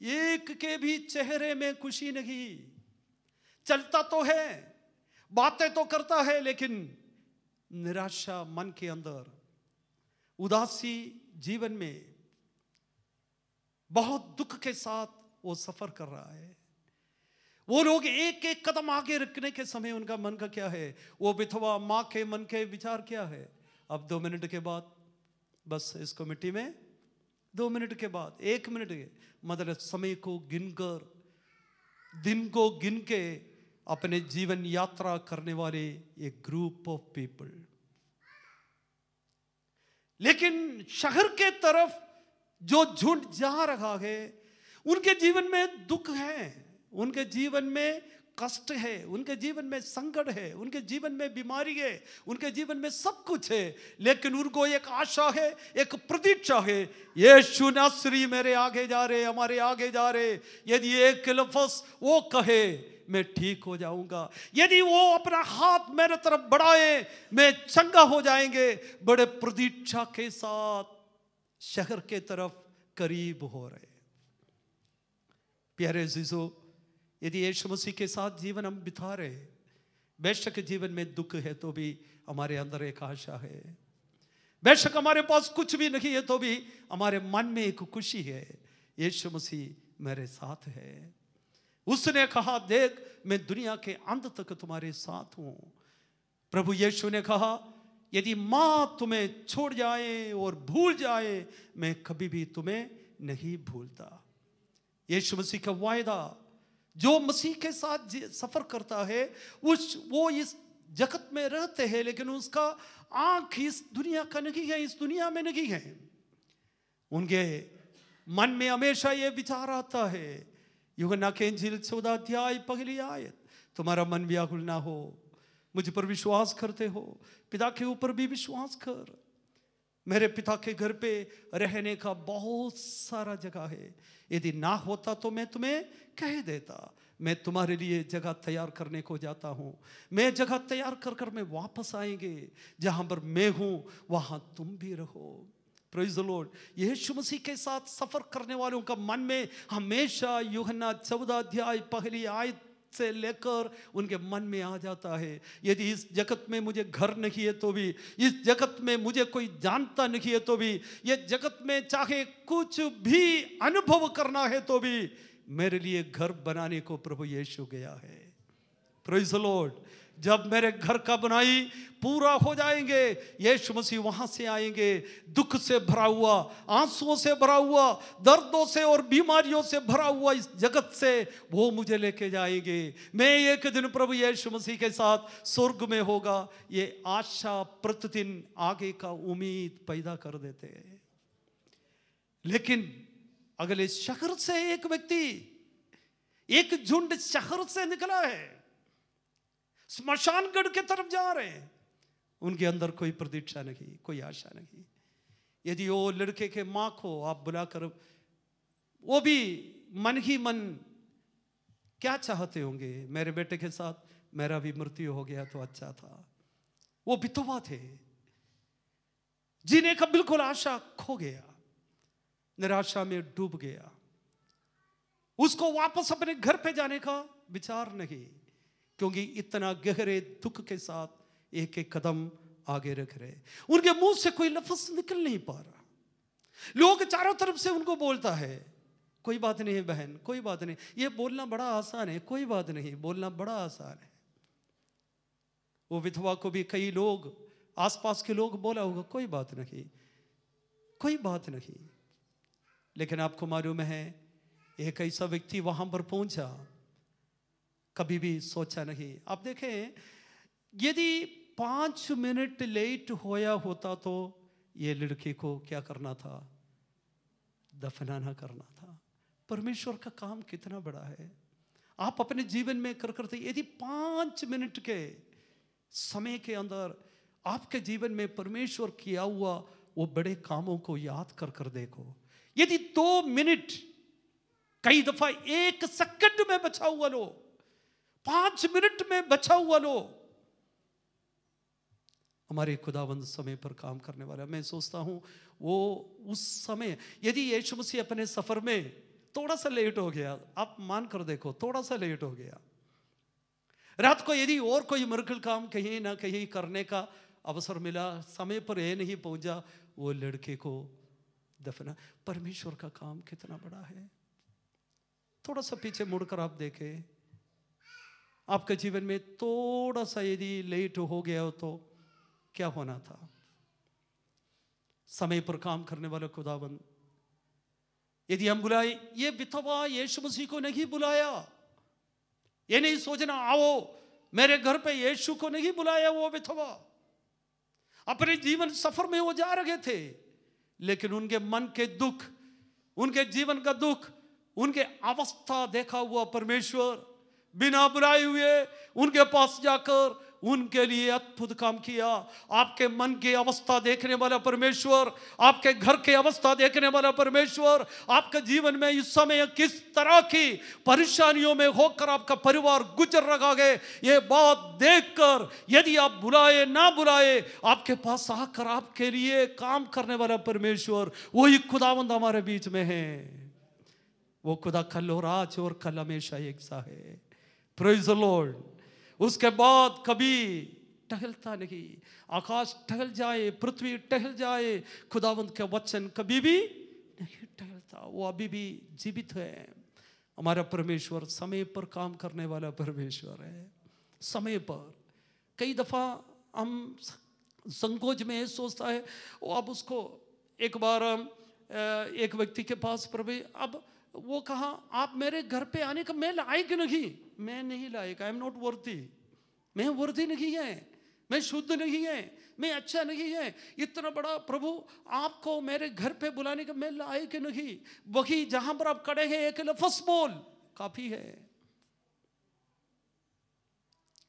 एक के भी चेहरे में खुशी नहीं। चलता तो है, बातें तो करता है, लेकिन निराशा मन के अंदर, उदासी जीवन में। बहुत दुख के साथ वो सफर कर रहा है। वो लोग एक एक कदम आगे रखने के समय उनका मन का क्या है, वो विधवा माँ के मन के विचार क्या है। अब 2 मिनट के बाद बस इसको मिट्टी में, 2 मिनट के बाद 1 मिनट के, मतलब समय को गिनकर, दिन को गिन के अपने जीवन यात्रा करने वाले एक ग्रुप ऑफ पीपल। लेकिन शहर के तरफ जो झुंड जा रहा है, उनके जीवन में दुख है, उनके जीवन में कष्ट है, उनके जीवन में संकट है, उनके जीवन में बीमारी है, उनके जीवन में सब कुछ है। लेकिन उनको एक आशा है, एक प्रतीक्षा है, यीशु नासरी मेरे आगे जा रहे, हमारे आगे जा रहे। यदि एक लफ्ज़ वो कहे मैं ठीक हो जाऊंगा, यदि वो अपना हाथ मेरे तरफ बढ़ाए मैं चंगा हो जाएंगे। बड़े प्रतीक्षा के साथ शहर के तरफ करीब हो रहे। प्यारे अजीजों, यदि यीशु मसीह के साथ जीवन हम बिता रहे, बेशक जीवन में दुख है तो भी हमारे अंदर एक आशा है। बेशक हमारे पास कुछ भी नहीं है तो भी हमारे मन में एक खुशी है, यीशु मसीह मेरे साथ है। उसने कहा, देख मैं दुनिया के अंत तक तुम्हारे साथ हूं। प्रभु यीशु ने कहा, यदि माँ तुम्हें छोड़ जाए और भूल जाए, मैं कभी भी तुम्हें नहीं भूलता। यीशु मसीह का वायदा, जो मसीह के साथ सफर करता है वो इस जगत में रहते हैं, लेकिन उसका आंख इस दुनिया का नहीं है, इस दुनिया में नहीं है। उनके मन में हमेशा ये विचार आता है, यूहन्ना के इंजील 14 अध्याय पहली आयत, तुम्हारा मन व्याकुल ना हो, मुझ पर विश्वास करते हो, पिता के ऊपर भी विश्वास कर। मेरे पिता के घर पे रहने का बहुत सारा जगह है, यदि ना होता तो मैं तुम्हें कह देता। मैं तुम्हारे लिए जगह तैयार करने को जाता हूँ। मैं जगह तैयार कर कर मैं वापस आएंगे, जहाँ पर मैं हूँ वहाँ तुम भी रहो। Praise the lord. Yeshu Masih के साथ सफर करने वालों का मन में हमेशा यूहन्ना 14 अध्याय पहली आयत से लेकर उनके मन में आ जाता है, यदि इस जगत में मुझे घर नहीं है तो भी, इस जगत में मुझे कोई जानता नहीं है तो भी, ये जगत में चाहे कुछ भी अनुभव करना है तो भी, मेरे लिए घर बनाने को प्रभु यीशु गया है। Praise the Lord. जब मेरे घर का बनाई पूरा हो जाएंगे, यीशु मसीह वहां से आएंगे, दुख से भरा हुआ, आंसुओं से भरा हुआ, दर्दों से और बीमारियों से भरा हुआ इस जगत से वो मुझे लेके जाएंगे। मैं एक दिन प्रभु यीशु मसीह के साथ स्वर्ग में होगा। ये आशा प्रतिदिन आगे का उम्मीद पैदा कर देते हैं। लेकिन अगले शहर से एक व्यक्ति, एक झुंड शहर से निकला है, स्मशानगढ़ के तरफ जा रहे हैं। उनके अंदर कोई प्रतीक्षा नहीं, कोई आशा नहीं। यदि वो लड़के के माँ को आप बुलाकर, वो भी मन ही मन क्या चाहते होंगे, मेरे बेटे के साथ मेरा भी मृत्यु हो गया तो अच्छा था। वो विधवा थे, जीने का बिल्कुल आशा खो गया, निराशा में डूब गया। उसको वापस अपने घर पे जाने का विचार नहीं, क्योंकि इतना गहरे दुख के साथ एक एक कदम आगे रख रहे। उनके मुंह से कोई लफ्ज निकल नहीं पा रहा। लोग चारों तरफ से उनको बोलता है, कोई बात नहीं बहन, कोई बात नहीं, ये बोलना बड़ा आसान है, कोई बात नहीं, बोलना बड़ा आसान है। वो विधवा को भी कई लोग, आसपास के लोग बोला होगा, कोई बात नहीं, कोई बात नहीं। लेकिन आपको मालूम है, एक ऐसा व्यक्ति वहां पर पहुंचा, कभी भी सोचा नहीं। आप देखें, यदि 5 मिनट लेट होया होता तो ये लड़के को क्या करना था, दफनाना करना था। परमेश्वर का काम कितना बड़ा है। आप अपने जीवन में कर करते, यदि 5 मिनट के समय के अंदर आपके जीवन में परमेश्वर किया हुआ वो बड़े कामों को याद कर कर देखो। यदि 2 मिनट, कई दफा 1 सेकंड में बचा हुआ लो, 5 मिनट में बचा हुआ लो, हमारे खुदावंद समय पर काम करने वाला। मैं सोचता हूं वो उस समय, यदि यीशु मसीह अपने सफर में थोड़ा सा लेट हो गया, आप मान कर देखो, थोड़ा सा लेट हो गया, रात को यदि और कोई मिरेकल काम कहीं ना कहीं करने का अवसर मिला, समय पर ये नहीं पहुंचा, वो लड़के को दफना। परमेश्वर का काम कितना बड़ा है। थोड़ा सा पीछे मुड़कर आप देखें, आपके जीवन में थोड़ा सा यदि लेट हो गया हो तो क्या होना था। समय पर काम करने वाला खुदाबंद, यदि हम बुलाए, ये विधवा यीशु मसीह को नहीं बुलाया। ये नहीं सोचना आओ मेरे घर पे, यीशु को नहीं बुलाया। वो विधवा अपने जीवन सफर में वो जा रहे थे, लेकिन उनके मन के दुख, उनके जीवन का दुख, उनके अवस्था देखा हुआ परमेश्वर बिना बुलाए हुए उनके पास जाकर उनके लिए अद्भुत काम किया। आपके मन की अवस्था देखने वाला परमेश्वर, आपके घर की अवस्था देखने वाला परमेश्वर, आपके जीवन में इस समय किस तरह की परेशानियों में होकर आपका परिवार गुजर रहा है, ये बात देखकर यदि आप बुलाए ना बुलाए, आपके पास आकर आपके लिए काम करने वाला परमेश्वर, वही खुदावंद हमारे बीच में है। वो खुदा कल और आज और कल हमेशा एक सा है। Praise the Lord. उसके बाद कभी टहलता नहीं। आकाश टहल जाए, पृथ्वी टहल जाए, खुदावंद के वचन कभी भी नहीं टहलता। वो अभी भी जीवित है। हमारा परमेश्वर समय पर काम करने वाला परमेश्वर है। समय पर कई दफ़ा हम संकोच में सोचता है, वो अब उसको एक बार एक व्यक्ति के पास प्रभु, अब वो कहा आप मेरे घर पे आने का, मैं लायक नहीं, मैं नहीं लायक, आई एम नॉट वर्दी, मैं वर्दी नहीं है, मैं शुद्ध नहीं है, मैं अच्छा नहीं है, इतना बड़ा प्रभु आपको मेरे घर पे बुलाने का मैं लायक नहीं। वही जहां पर आप खड़े हैं एक लफ्ज़ बोल काफी है।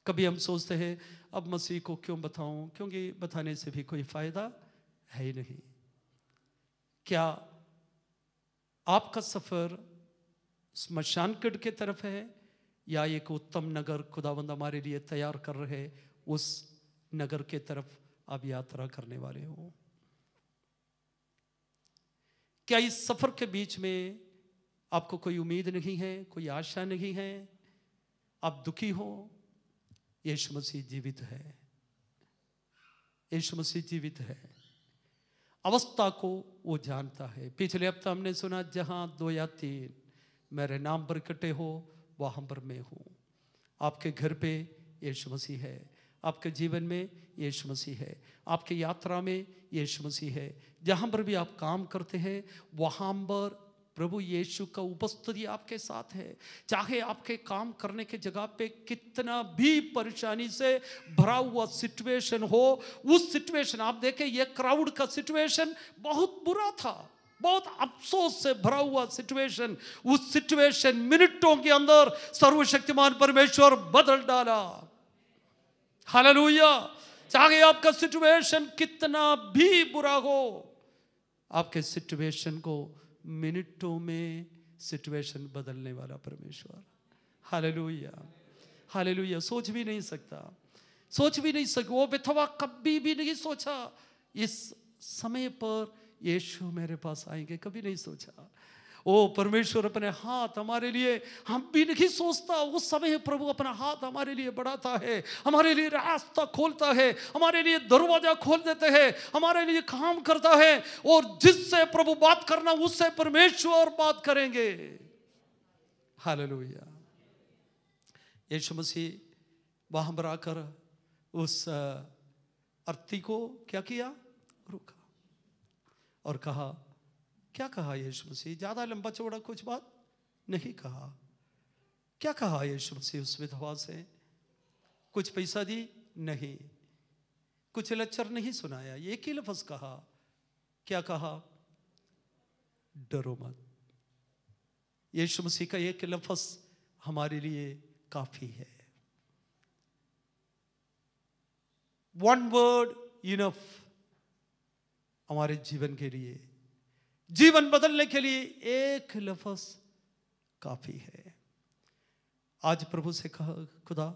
कभी हम सोचते हैं अब मसीह को क्यों बताऊं, क्योंकि बताने से भी कोई फायदा है ही नहीं। क्या आपका सफर स्मशान घाट की तरफ है या एक उत्तम नगर खुदावंद हमारे लिए तैयार कर रहे, उस नगर के तरफ आप यात्रा करने वाले हो? क्या इस सफर के बीच में आपको कोई उम्मीद नहीं है, कोई आशा नहीं है, आप दुखी हो? यीशु मसीह जीवित है। यीशु मसीह जीवित है। अवस्था को वो जानता है। पिछले हफ्ते हमने सुना, जहां 2 या 3 मेरे नाम पर इकट्ठे हो वहां पर मैं हूं। आपके घर पे यीशु मसीह है, आपके जीवन में यीशु मसीह है, आपकी यात्रा में यीशु मसीह है। जहां पर भी आप काम करते हैं वहां पर प्रभु यीशु का उपस्थिति आपके साथ है। चाहे आपके काम करने के जगह पे कितना भी परेशानी से भरा हुआ सिचुएशन हो, उस सिचुएशन, आप देखें ये क्राउड का सिचुएशन बहुत बुरा था, बहुत अफसोस से भरा हुआ सिचुएशन, उस सिचुएशन मिनटों के अंदर सर्वशक्तिमान परमेश्वर बदल डाला। हालेलुया। चाहे आपका सिचुएशन कितना भी बुरा हो, आपके सिचुएशन को मिनटों में सिचुएशन बदलने वाला परमेश्वर। Hallelujah, hallelujah. सोच भी नहीं सकता, सोच भी नहीं सकता। वो विधवा कभी भी नहीं सोचा इस समय पर यीशु मेरे पास आएंगे, कभी नहीं सोचा। ओ परमेश्वर अपने हाथ हमारे लिए, हम भी नहीं सोचता उस समय प्रभु अपना हाथ हमारे लिए बढ़ाता है, हमारे लिए रास्ता खोलता है, हमारे लिए दरवाजा खोल देते हैं, हमारे लिए काम करता है। और जिससे प्रभु बात करना उससे परमेश्वर बात करेंगे। हालेलुया। यीशु मसीह वहां पर आकर उस अर्थी को क्या किया? रुका और कहा, क्या कहा यीशु मसीह? ज्यादा लंबा चौड़ा कुछ बात नहीं कहा। क्या कहा यीशु मसीह उस विधवा से? कुछ पैसा दी? नहीं। कुछ लच्चर नहीं सुनाया, एक ही लफ्ज कहा। क्या कहा? डरो मत। यीशु मसीह का एक लफ्ज हमारे लिए काफी है। वन वर्ड इनफ हमारे जीवन के लिए, जीवन बदलने के लिए एक लफ्ज काफी है। आज प्रभु से कहा, खुदा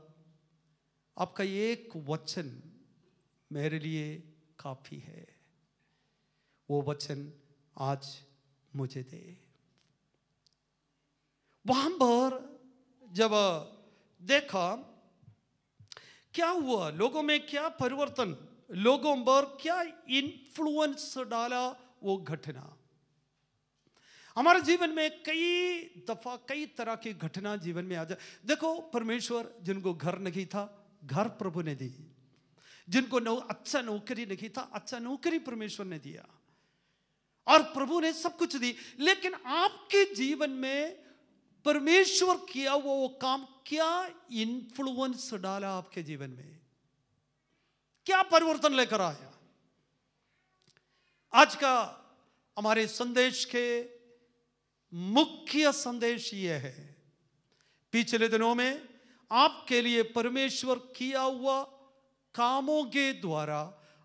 आपका एक वचन मेरे लिए काफी है, वो वचन आज मुझे दे। वहां पर जब देखा क्या हुआ, लोगों में क्या परिवर्तन, लोगों पर क्या इन्फ्लुएंस डाला वो घटना। हमारे जीवन में कई दफा कई तरह की घटना जीवन में आ जाए। देखो, परमेश्वर जिनको घर नहीं था, घर प्रभु ने दी। जिनको अच्छा नौकरी नहीं था, अच्छा नौकरी परमेश्वर ने दिया। और प्रभु ने सब कुछ दी। लेकिन आपके जीवन में परमेश्वर किया हुआ वो काम क्या इन्फ्लुएंस डाला आपके जीवन में, क्या परिवर्तन लेकर आया? आज का हमारे संदेश के मुख्य संदेश ये है, पिछले दिनों में आपके लिए परमेश्वर किया हुआ कामों के द्वारा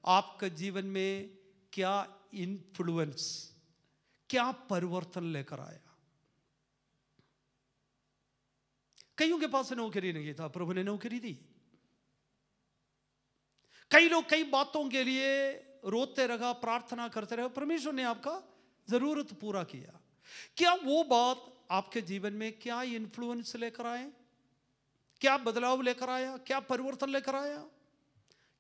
आपके जीवन में क्या इन्फ्लुएंस, क्या परिवर्तन लेकर आया। कईयों के पास नौकरी नहीं था, प्रभु ने नौकरी दी। कई लोग कई बातों के लिए रोते रहा, प्रार्थना करते रहे, परमेश्वर ने आपका जरूरत पूरा किया। क्या वो बात आपके जीवन में क्या इन्फ्लुएंस लेकर आए, क्या बदलाव लेकर आया, क्या परिवर्तन लेकर आया?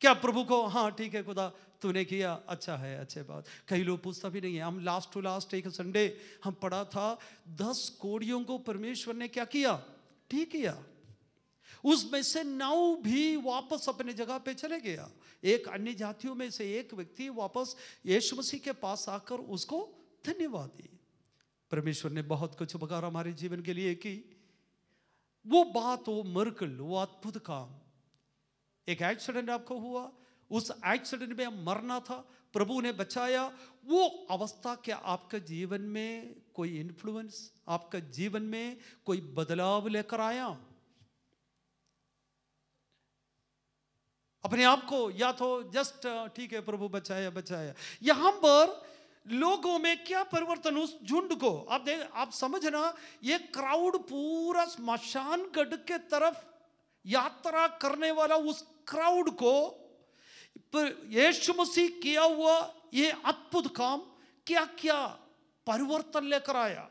क्या प्रभु को हाँ ठीक है खुदा तूने किया, अच्छा है, अच्छे बात। कई लोग पूछता भी नहीं है। हम लास्ट टू लास्ट एक संडे हम पढ़ा था, 10 कोढ़ियों को परमेश्वर ने क्या किया, ठीक किया। उसमें से 9 भी वापस अपने जगह पे चले गया। एक अन्य जातियों में से एक व्यक्ति वापस यीशु मसीह के पास आकर उसको धन्यवाद दी। परमेश्वर ने बहुत कुछ उपकार हमारे जीवन के लिए की। वो बात, वो मिरेकल, वो अद्भुत काम। एक एक्सीडेंट आपको हुआ, उस एक्सीडेंट में मरना था, प्रभु ने बचाया। वो अवस्था क्या आपके जीवन में कोई इन्फ्लुएंस, आपके जीवन में कोई बदलाव लेकर आया? अपने आप को या तो जस्ट ठीक है प्रभु बचाया बचाया, यहां पर लोगों में क्या परिवर्तन? उस झुंड को आप समझना, ये क्राउड पूरा स्मशान गढ़ के तरफ यात्रा करने वाला उस क्राउड को यीशु मसीह किया हुआ ये अद्भुत काम क्या क्या परिवर्तन लेकर आया।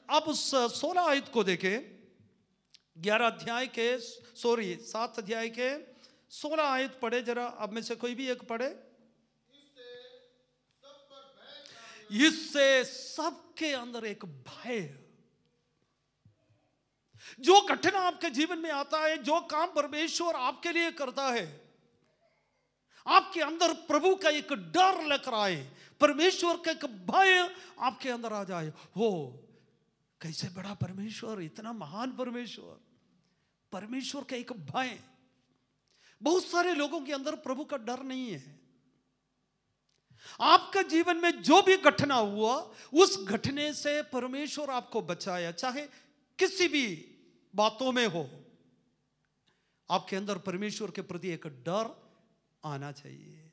अब उस 16 आयत को देखें, 7 अध्याय के 16 आयत पढ़े जरा। अब में से कोई भी एक पढ़े। इससे सबके अंदर एक भय, जो घटना आपके जीवन में आता है, जो काम परमेश्वर आपके लिए करता है, आपके अंदर प्रभु का एक डर लेकर आए, परमेश्वर का एक भय आपके अंदर आ जाए। हो कैसे बड़ा परमेश्वर, इतना महान परमेश्वर, परमेश्वर का एक भय। बहुत सारे लोगों के अंदर प्रभु का डर नहीं है। आपका जीवन में जो भी घटना हुआ, उस घटने से परमेश्वर आपको बचाया, चाहे किसी भी बातों में हो, आपके अंदर परमेश्वर के प्रति एक डर आना चाहिए।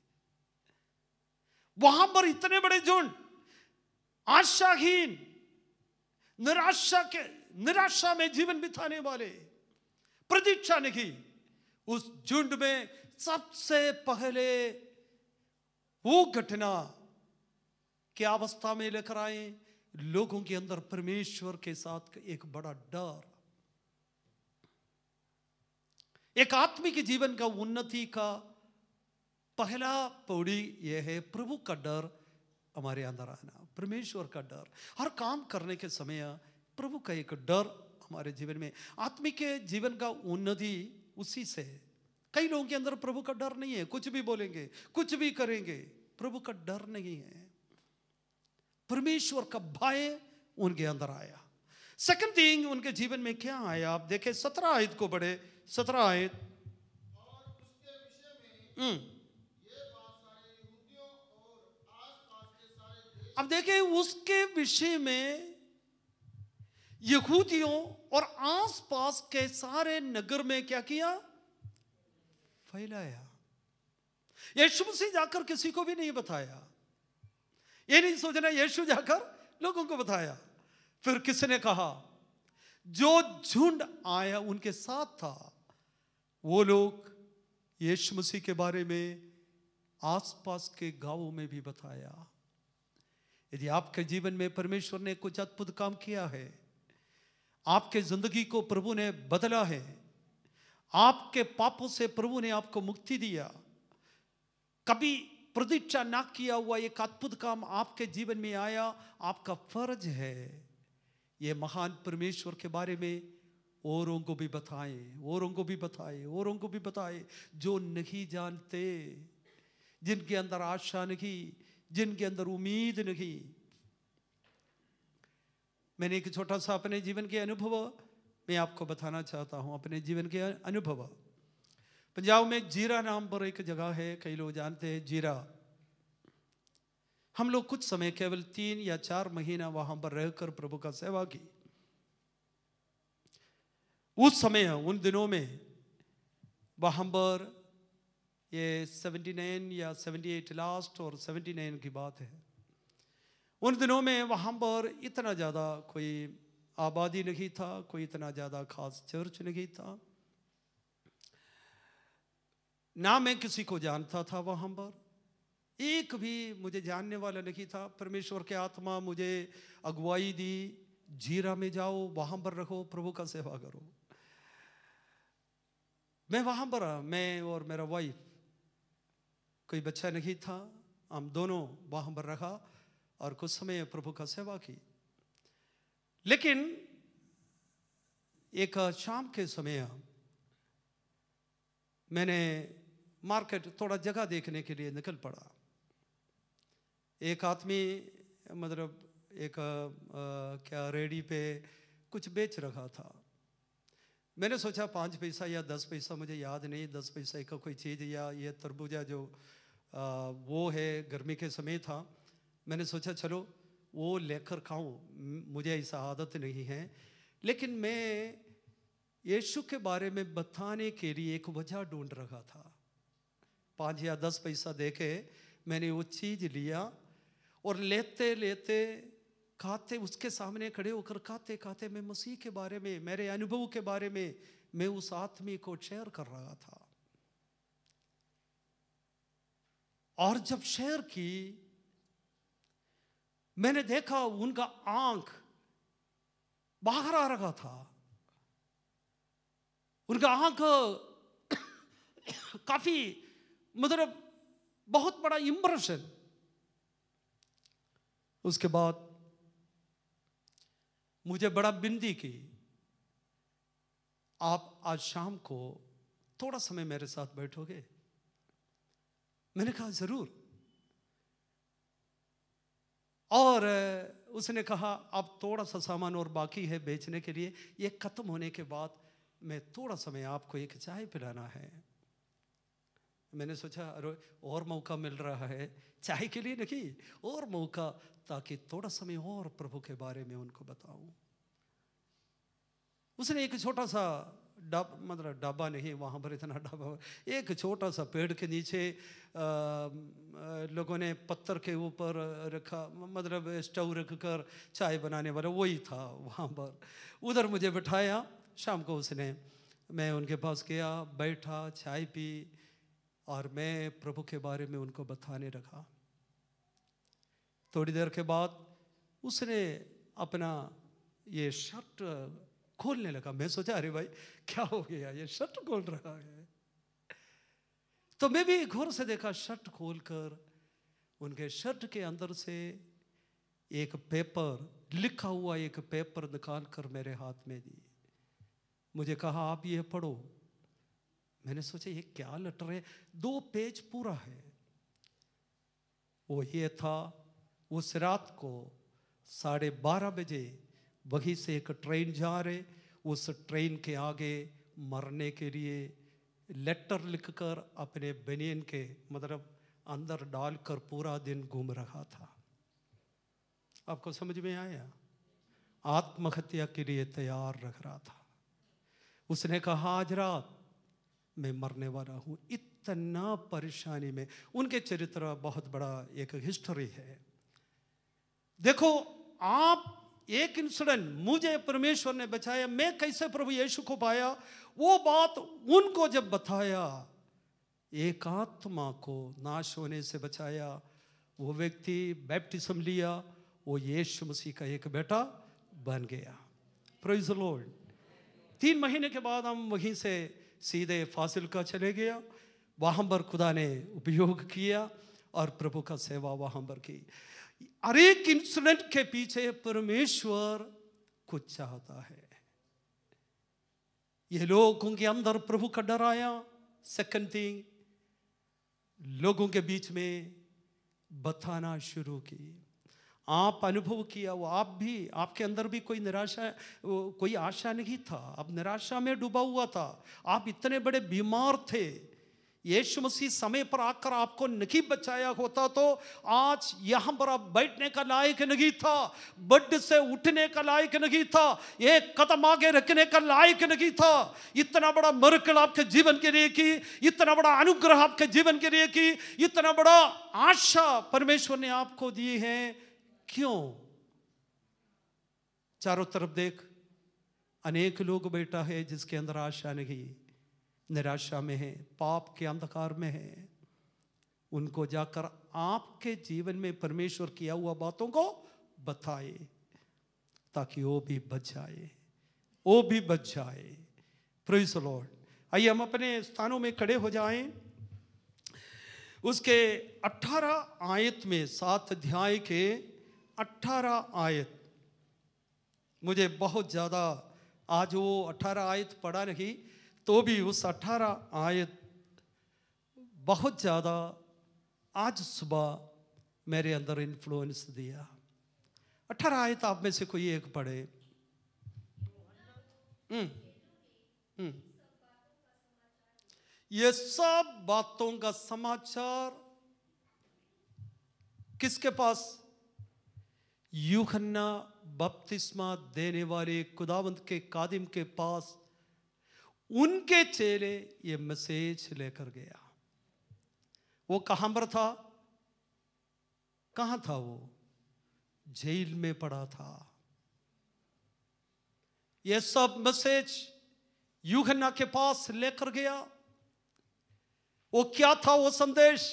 वहां पर इतने बड़े झुंड, आशाहीन, निराशा में जीवन बिताने वाले, प्रतीक्षा नहीं, उस झुंड में सबसे पहले वो घटना क्या अवस्था में लेकर आए? लोगों के अंदर परमेश्वर के साथ एक बड़ा डर। एक आत्मिक जीवन का उन्नति का पहला पौड़ी यह है प्रभु का डर हमारे अंदर आना, परमेश्वर का डर। हर काम करने के समय प्रभु का एक डर हमारे जीवन में। आत्मिक जीवन का उन्नति उसी से है। कई लोगों के अंदर प्रभु का डर नहीं है, कुछ भी बोलेंगे, कुछ भी करेंगे, प्रभु का डर नहीं है। परमेश्वर का भय उनके अंदर आया। सेकंड थिंग, उनके जीवन में क्या आया? आप देखें 17 आयत को पढ़े। 17 आयत। और उसके विषय में ये बात सारे यहूदियों और आसपास के सारे देश। अब देखें उसके विषय में यहूदियों और आसपास के सारे नगर में क्या किया? फैलाया। यीशु मसीह जाकर किसी को भी नहीं बताया। ये नहीं सोचना यीशु जाकर लोगों को बताया। फिर किसने कहा? जो झुंड आया उनके साथ था, वो लोग यीशु मसीह के बारे में आसपास के गांवों में भी बताया। यदि आपके जीवन में परमेश्वर ने कुछ अद्भुत काम किया है, आपके जिंदगी को प्रभु ने बदला है, आपके पापों से प्रभु ने आपको मुक्ति दिया, कभी प्रतीक्षा ना किया हुआ एक अद्भुत काम आपके जीवन में आया, आपका फर्ज है ये महान परमेश्वर के बारे में औरों को भी बताएं, औरों को भी बताएं, औरों को भी बताएं जो नहीं जानते, जिनके अंदर आशा नहीं, जिनके अंदर उम्मीद नहीं। मैंने एक छोटा सा अपने जीवन के अनुभव मैं आपको बताना चाहता हूं, अपने जीवन के अनुभव। पंजाब में जीरा नाम पर एक जगह है, कई लोग जानते हैं जीरा। हम लोग कुछ समय केवल 3 या 4 महीना वहां पर रहकर प्रभु का सेवा की। उस समय उन दिनों में वहां पर ये 79 या 78 लास्ट और 79 की बात है। उन दिनों में वहां पर इतना ज़्यादा कोई आबादी नहीं था, कोई इतना ज़्यादा खास चर्च नहीं था, ना मैं किसी को जानता था। वहां पर एक भी मुझे जानने वाला नहीं था। परमेश्वर के आत्मा मुझे अगुवाई दी, जीरा में जाओ, वहां पर रहो, प्रभु का सेवा करो। मैं वहां पर, मैं और मेरा वाइफ, कोई बच्चा नहीं था, हम दोनों वहां पर रखा और कुछ समय प्रभु का सेवा की। लेकिन एक शाम के समय मैंने मार्केट थोड़ा जगह देखने के लिए निकल पड़ा। एक आदमी मतलब एक क्या रेडी पे कुछ बेच रखा था। मैंने सोचा 5 पैसा या 10 पैसा, मुझे याद नहीं, 10 पैसा का कोई चीज़ या ये तरबूजा जो वो है, गर्मी के समय था। मैंने सोचा चलो वो लेकर खाऊं, मुझे ऐसा आदत नहीं है। लेकिन मैं यीशु के बारे में बताने के लिए एक वजह ढूंढ रहा था। 5 या 10 पैसा देके मैंने वो चीज़ लिया और लेते लेते खाते, उसके सामने खड़े होकर खाते खाते मैं मसीह के बारे में, मेरे अनुभव के बारे में मैं उस आदमी को शेयर कर रहा था। और जब शेयर की, मैंने देखा उनका आंख बाहर आ रहा था। उनका आंख काफी मतलब बहुत बड़ा इंप्रेशन। उसके बाद मुझे बड़ा विनती की, आप आज शाम को थोड़ा समय मेरे साथ बैठोगे? मैंने कहा जरूर। और उसने कहा अब थोड़ा सा सामान और बाकी है बेचने के लिए, ये खत्म होने के बाद मैं थोड़ा समय आपको एक चाय पिलाना है। मैंने सोचा अरे और मौका मिल रहा है, चाय के लिए नहीं, और मौका, ताकि थोड़ा समय और प्रभु के बारे में उनको बताऊं। उसने एक छोटा सा मतलब डब्बा नहीं, वहाँ पर इतना डब्बा, एक छोटा सा पेड़ के नीचे लोगों ने पत्थर के ऊपर रखा, मतलब स्टोव रख कर चाय बनाने वाला वही था वहाँ पर। उधर मुझे बिठाया। शाम को उसने, मैं उनके पास गया, बैठा, चाय पी और मैं प्रभु के बारे में उनको बताने लगा। थोड़ी देर के बाद उसने अपना ये शर्ट खोलने लगा। मैं सोचा अरे भाई क्या हो गया, ये शर्ट खोल रहा है। तो मैं भी गौर से देखा, शर्ट खोलकर उनके शर्ट के अंदर से एक पेपर, लिखा हुआ एक पेपर निकाल कर मेरे हाथ में दी। मुझे कहा आप ये पढ़ो। मैंने सोचा ये क्या लेटर है, 2 पेज पूरा है। वो ये था, उस रात को 12:30 बजे वहीं से एक ट्रेन जा रहे, उस ट्रेन के आगे मरने के लिए लेटर लिखकर अपने बनियन के मतलब अंदर डालकर पूरा दिन घूम रहा था। आपको समझ में आया? आत्महत्या के लिए तैयार रख रहा था। उसने कहा आज रात मैं मरने वाला हूं। इतना परेशानी में, उनके चरित्र बहुत बड़ा एक हिस्ट्री है। देखो आप, एक इंसिडेंट, मुझे परमेश्वर ने बचाया, मैं कैसे प्रभु यीशु को पाया, वो बात उनको जब बताया, एक आत्मा को नाश होने से बचाया। वो व्यक्ति बैप्टिज्म लिया, वो यीशु मसीह का एक बेटा बन गया। Praise the Lord. 3 महीने के बाद हम वहीं से सीधे फासिल का चले गया। वहाँ पर खुदा ने उपयोग किया और प्रभु का सेवा वहां पर की। हर एक इंसिडेंट के पीछे परमेश्वर कुछ चाहता है। ये लोगों के अंदर प्रभु का डर आया। सेकंड थिंग, लोगों के बीच में बताना शुरू की। आप अनुभव किया वो, आप भी, आपके अंदर भी कोई निराशा, कोई आशा नहीं था, आप निराशा में डूबा हुआ था। आप इतने बड़े बीमार थे, यीशु मसीह समय पर आकर आपको नहीं बचाया होता तो आज यहां पर आप बैठने का लायक नहीं था, बेड से उठने का लायक नहीं था, एक कदम आगे रखने का लायक नहीं था। इतना बड़ा मिरेकल आपके जीवन के लिए की, इतना बड़ा अनुग्रह आपके जीवन के लिए की, इतना बड़ा आशा परमेश्वर ने आपको दी है। क्यों? चारों तरफ देख, अनेक लोग बैठा है जिसके अंदर आशा नहीं, निराशा में है, पाप के अंधकार में है। उनको जाकर आपके जीवन में परमेश्वर किया हुआ बातों को बताए ताकि वो भी बच जाए, वो भी बच जाए। Praise the Lord. आइए हम अपने स्थानों में खड़े हो जाएं। उसके 18 आयत में, 7 अध्याय के 18 आयत, मुझे बहुत ज़्यादा, आज वो 18 आयत पढ़ा नहीं तो भी उस 18 आयत बहुत ज़्यादा आज सुबह मेरे अंदर इन्फ्लुएंस दिया। 18 आयत आप में से कोई एक पढ़े। ये सब बातों का समाचार किसके पास? यूहन्ना बपतिस्मा देने वाले खुदावंत के कादिम के पास उनके चेले ये मैसेज लेकर गया। वो कहां पर था? कहां था वो? जेल में पड़ा था। ये सब मैसेज यूहन्ना के पास लेकर गया। वो क्या था? वो संदेश,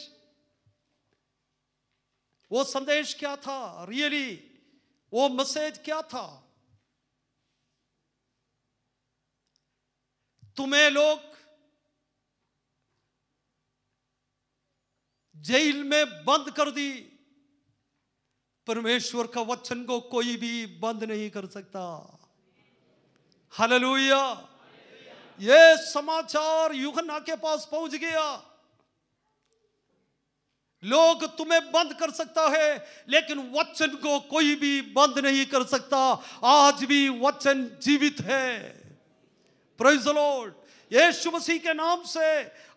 वो संदेश क्या था? रियली वो मैसेज क्या था? तुम्हें लोग जेल में बंद कर दी, परमेश्वर का वचन को कोई भी बंद नहीं कर सकता। हालेलुया। ये समाचार यूहन्ना के पास पहुंच गया। लोग तुम्हें बंद कर सकता है लेकिन वचन को कोई भी बंद नहीं कर सकता। आज भी वचन जीवित है। Praise the lord. Yeshu Masih के नाम से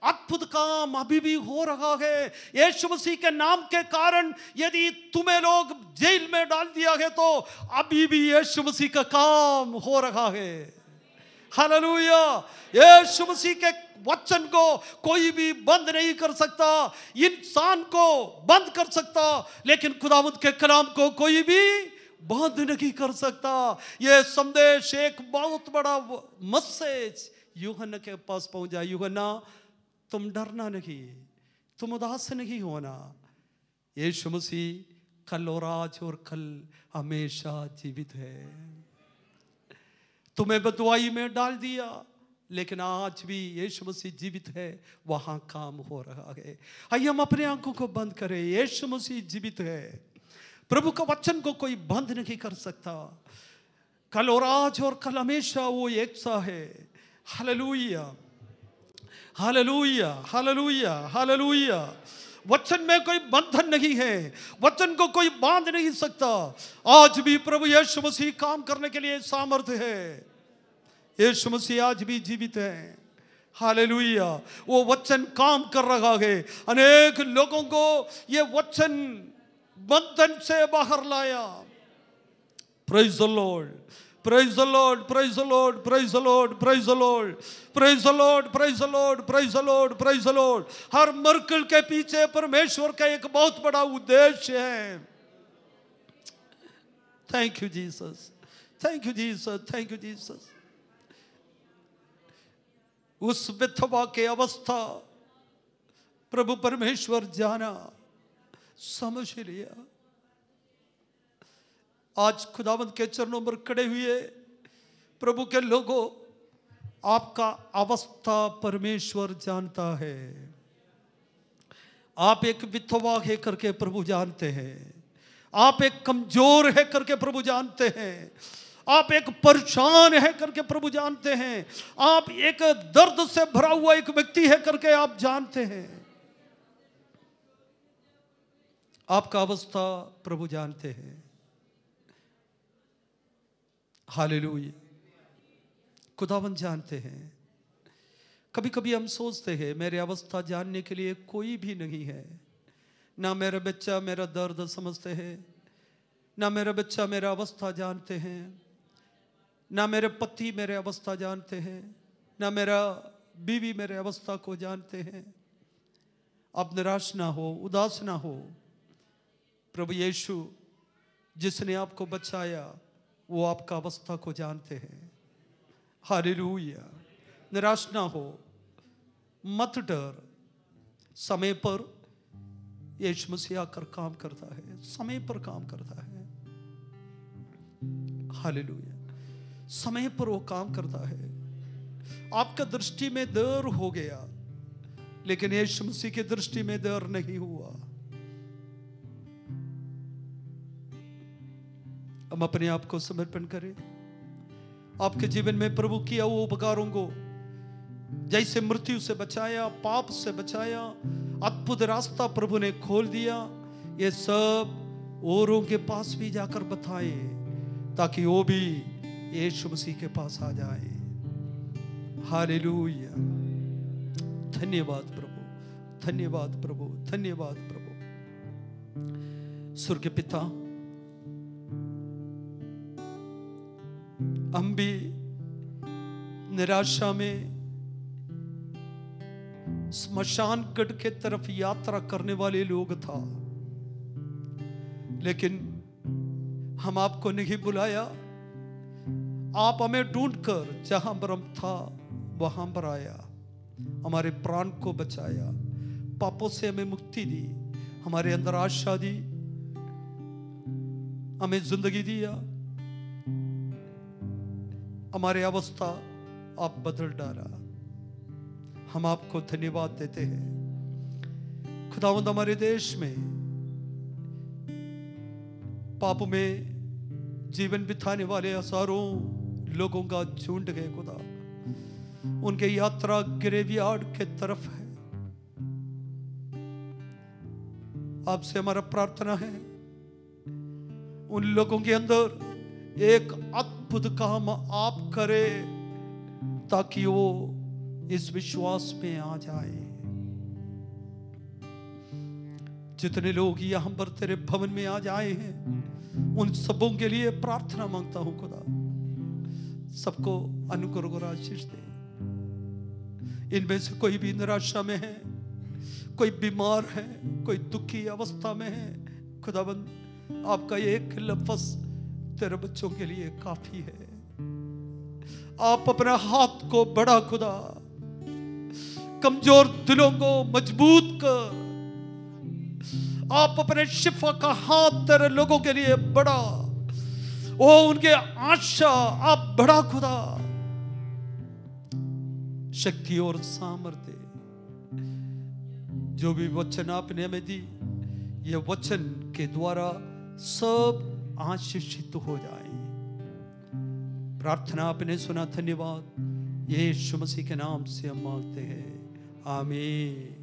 अद्भुत काम अभी भी हो रहा है। यीशु मसीह के नाम के कारण यदि तुम्हें लोग जेल में डाल दिया है तो अभी भी यीशु मसीह का काम हो रहा है। हालेलुया। यीशु मसीह के वचन को कोई भी बंद नहीं कर सकता। इंसान को बंद कर सकता लेकिन खुदावंत के कलाम को कोई भी बंद नहीं कर सकता। यह संदेश एक बहुत बड़ा मैसेज यूहन्ना के पास पहुंचा। यूहन्ना, तुम डरना नहीं, तुम उदास नहीं होना। यीशु मसीह कल और आज और कल हमेशा जीवित है। तुम्हें बदवाई में डाल दिया लेकिन आज भी यीशु मसीह जीवित है, वहां काम हो रहा है। आइए हम अपने आंखों को बंद करें। यीशु मसीह जीवित है। प्रभु का वचन को कोई बंद नहीं कर सकता। कल और आज और कल हमेशा वो एक सा है। Hallelujah, hallelujah, hallelujah, hallelujah. वचन में कोई बंधन नहीं है, वचन को कोई बांध नहीं सकता। आज भी प्रभु यीशु मसीह काम करने के लिए सामर्थ्य है। यीशु मसीह आज भी जीवित है। हालेलुया। वो वचन काम कर रहा है। अनेक लोगों को ये वचन बंधन से बाहर लाया। Praise the Lord, praise the Lord, praise the Lord, praise the Lord, praise the Lord, praise the Lord, praise the Lord, praise the Lord, praise the Lord. Her miracle के पीछे परमेश्वर का एक बहुत बड़ा उद्देश्य है। Thank you Jesus, thank you Jesus, thank you Jesus. उस विधवा के अवस्था प्रभु परमेश्वर जाना, समझ लिया। आज खुदावंत के चरणों पर खड़े हुए प्रभु के लोगों, आपका अवस्था परमेश्वर जानता है। आप एक विधवा है करके प्रभु जानते हैं, आप एक कमजोर है करके प्रभु जानते हैं, आप एक परेशान है करके प्रभु जानते हैं, आप एक दर्द से भरा हुआ एक व्यक्ति है करके आप जानते हैं। आपका अवस्था प्रभु जानते हैं। हालेलुया। खुदावंद जानते हैं। कभी कभी हम सोचते हैं मेरी अवस्था जानने के लिए कोई भी नहीं है, ना मेरा बच्चा मेरा दर्द समझते हैं, ना मेरा बच्चा मेरा अवस्था जानते हैं, ना मेरे पति मेरे अवस्था जानते हैं, ना मेरा बीवी मेरे अवस्था को जानते हैं। आप निराश ना हो, उदास ना हो। प्रभु यीशु जिसने आपको बचाया वो आपका अवस्था को जानते हैं। हालेलुया। निराश ना हो, मत डर। समय पर यीशु मसीह आकर काम करता है, समय पर काम करता है। हालेलुया। समय पर वो काम करता है। आपका दृष्टि में देर हो गया, लेकिन यीशु मसीह की दृष्टि में देर नहीं हुआ। हम अपने आप को समर्पण करें। आपके जीवन में प्रभु किया वो उपकारों को, जैसे मृत्यु से बचाया, पाप से बचाया, अद्भुत रास्ता प्रभु ने खोल दिया, ये सब औरों के पास भी जाकर बताए ताकि वो भी यीशु मसीह के पास आ जाए। हालेलुया। धन्यवाद प्रभु, धन्यवाद प्रभु, धन्यवाद प्रभु। स्वर्गीय पिता, हम भी निराशा में स्मशान गढ़ के तरफ यात्रा करने वाले लोग था, लेकिन हम आपको नहीं बुलाया। आप हमें ढूंढकर जहां पर हम था वहां पर आया, हमारे प्राण को बचाया, पापों से हमें मुक्ति दी, हमारे अंदर आशा दी, हमें जिंदगी दिया, हमारे अवस्था आप बदल डाला। हम आपको धन्यवाद देते हैं। खुदावंद, हमारे देश में पाप में जीवन बिताने वाले हजारों लोगों का झुंड है खुदा, उनके यात्रा ग्रेवयार्ड के तरफ है। आपसे हमारा प्रार्थना है उन लोगों के अंदर एक अद्भुत काम आप करें ताकि वो इस विश्वास में आ जाए। जितने लोग यहां पर तेरे भवन में आ जाए हैं उन सबों के लिए प्रार्थना मांगता हूं खुदा, सबको अनुग्रह और आशीष दे। इनमें से कोई भी निराशा में है, कोई बीमार है, कोई दुखी अवस्था में है, खुदाबंद आपका एक लफ्ज तेरे बच्चों के लिए काफी है। आप अपना हाथ को बढ़ा खुदा, कमजोर दिलों को मजबूत कर। आप अपने शिफा का हाथ तेरे लोगों के लिए बढ़ा, ओ उनके आशा आप बढ़ा खुदा। शक्ति और सामर्थ्य जो भी वचन आपने हमें दी, ये वचन के द्वारा सब आशीषित हो जाए। प्रार्थना आपने सुना, धन्यवाद। यीशु मसीह के नाम से हम मांगते हैं, आमीन।